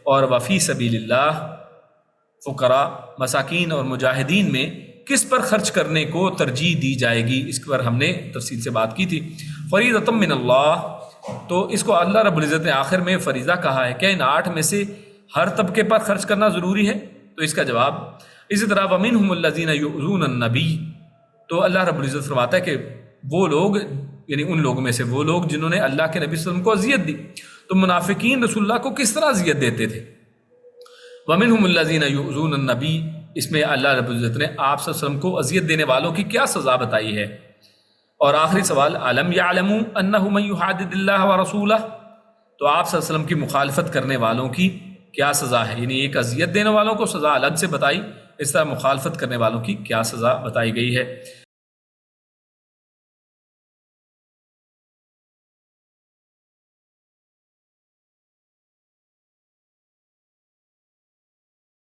اور وفی سبیل اللہ فقراء مساکین اور مجاہدین میں کس پر خرچ کرنے کو ترجیح دی جائے گی، اس پر ہم نے تفصیل سے بات کی تھی۔ فریضۃ من اللہ، تو اس کو اللہ رب العزت نے آخر میں فریضہ کہا ہے، کیا ان 8 میں سے ہر طبقے پر خرچ کرنا ضروری ہے؟ تو اس کا جواب اسی طرح ومنہم الذین یؤذون النبی، تو اللہ رب العزت فرماتا ہے کہ وہ لوگ یعنی ان لوگوں میں سے وہ لوگ جنہوں نے اللہ کے نبی صلی اللہ علیہ وسلم کو اذیت دی، تو منافقین رسول اللہ کو کس طرح اذیت دیتے تھے؟ ومنہم الذین یؤذون النبی، اس میں اللہ رب العزت نے آپ صلی اللہ علیہ وسلم کو اذیت دینے والوں کی کیا سزا بتائی ہے؟ اور آخری سوال علم یعلموا انہ من یحادد اللہ ورسولہ، تو آپ صلی اللہ علیہ وسلم کی مخالفت کرنے والوں کی کیا سزا ہے؟ یعنی ایک اذیت دینے والوں کو سزا الگ سے بتائی، اس طرح مخالفت کرنے والوں کی کیا سزا بتائی گئی ہے؟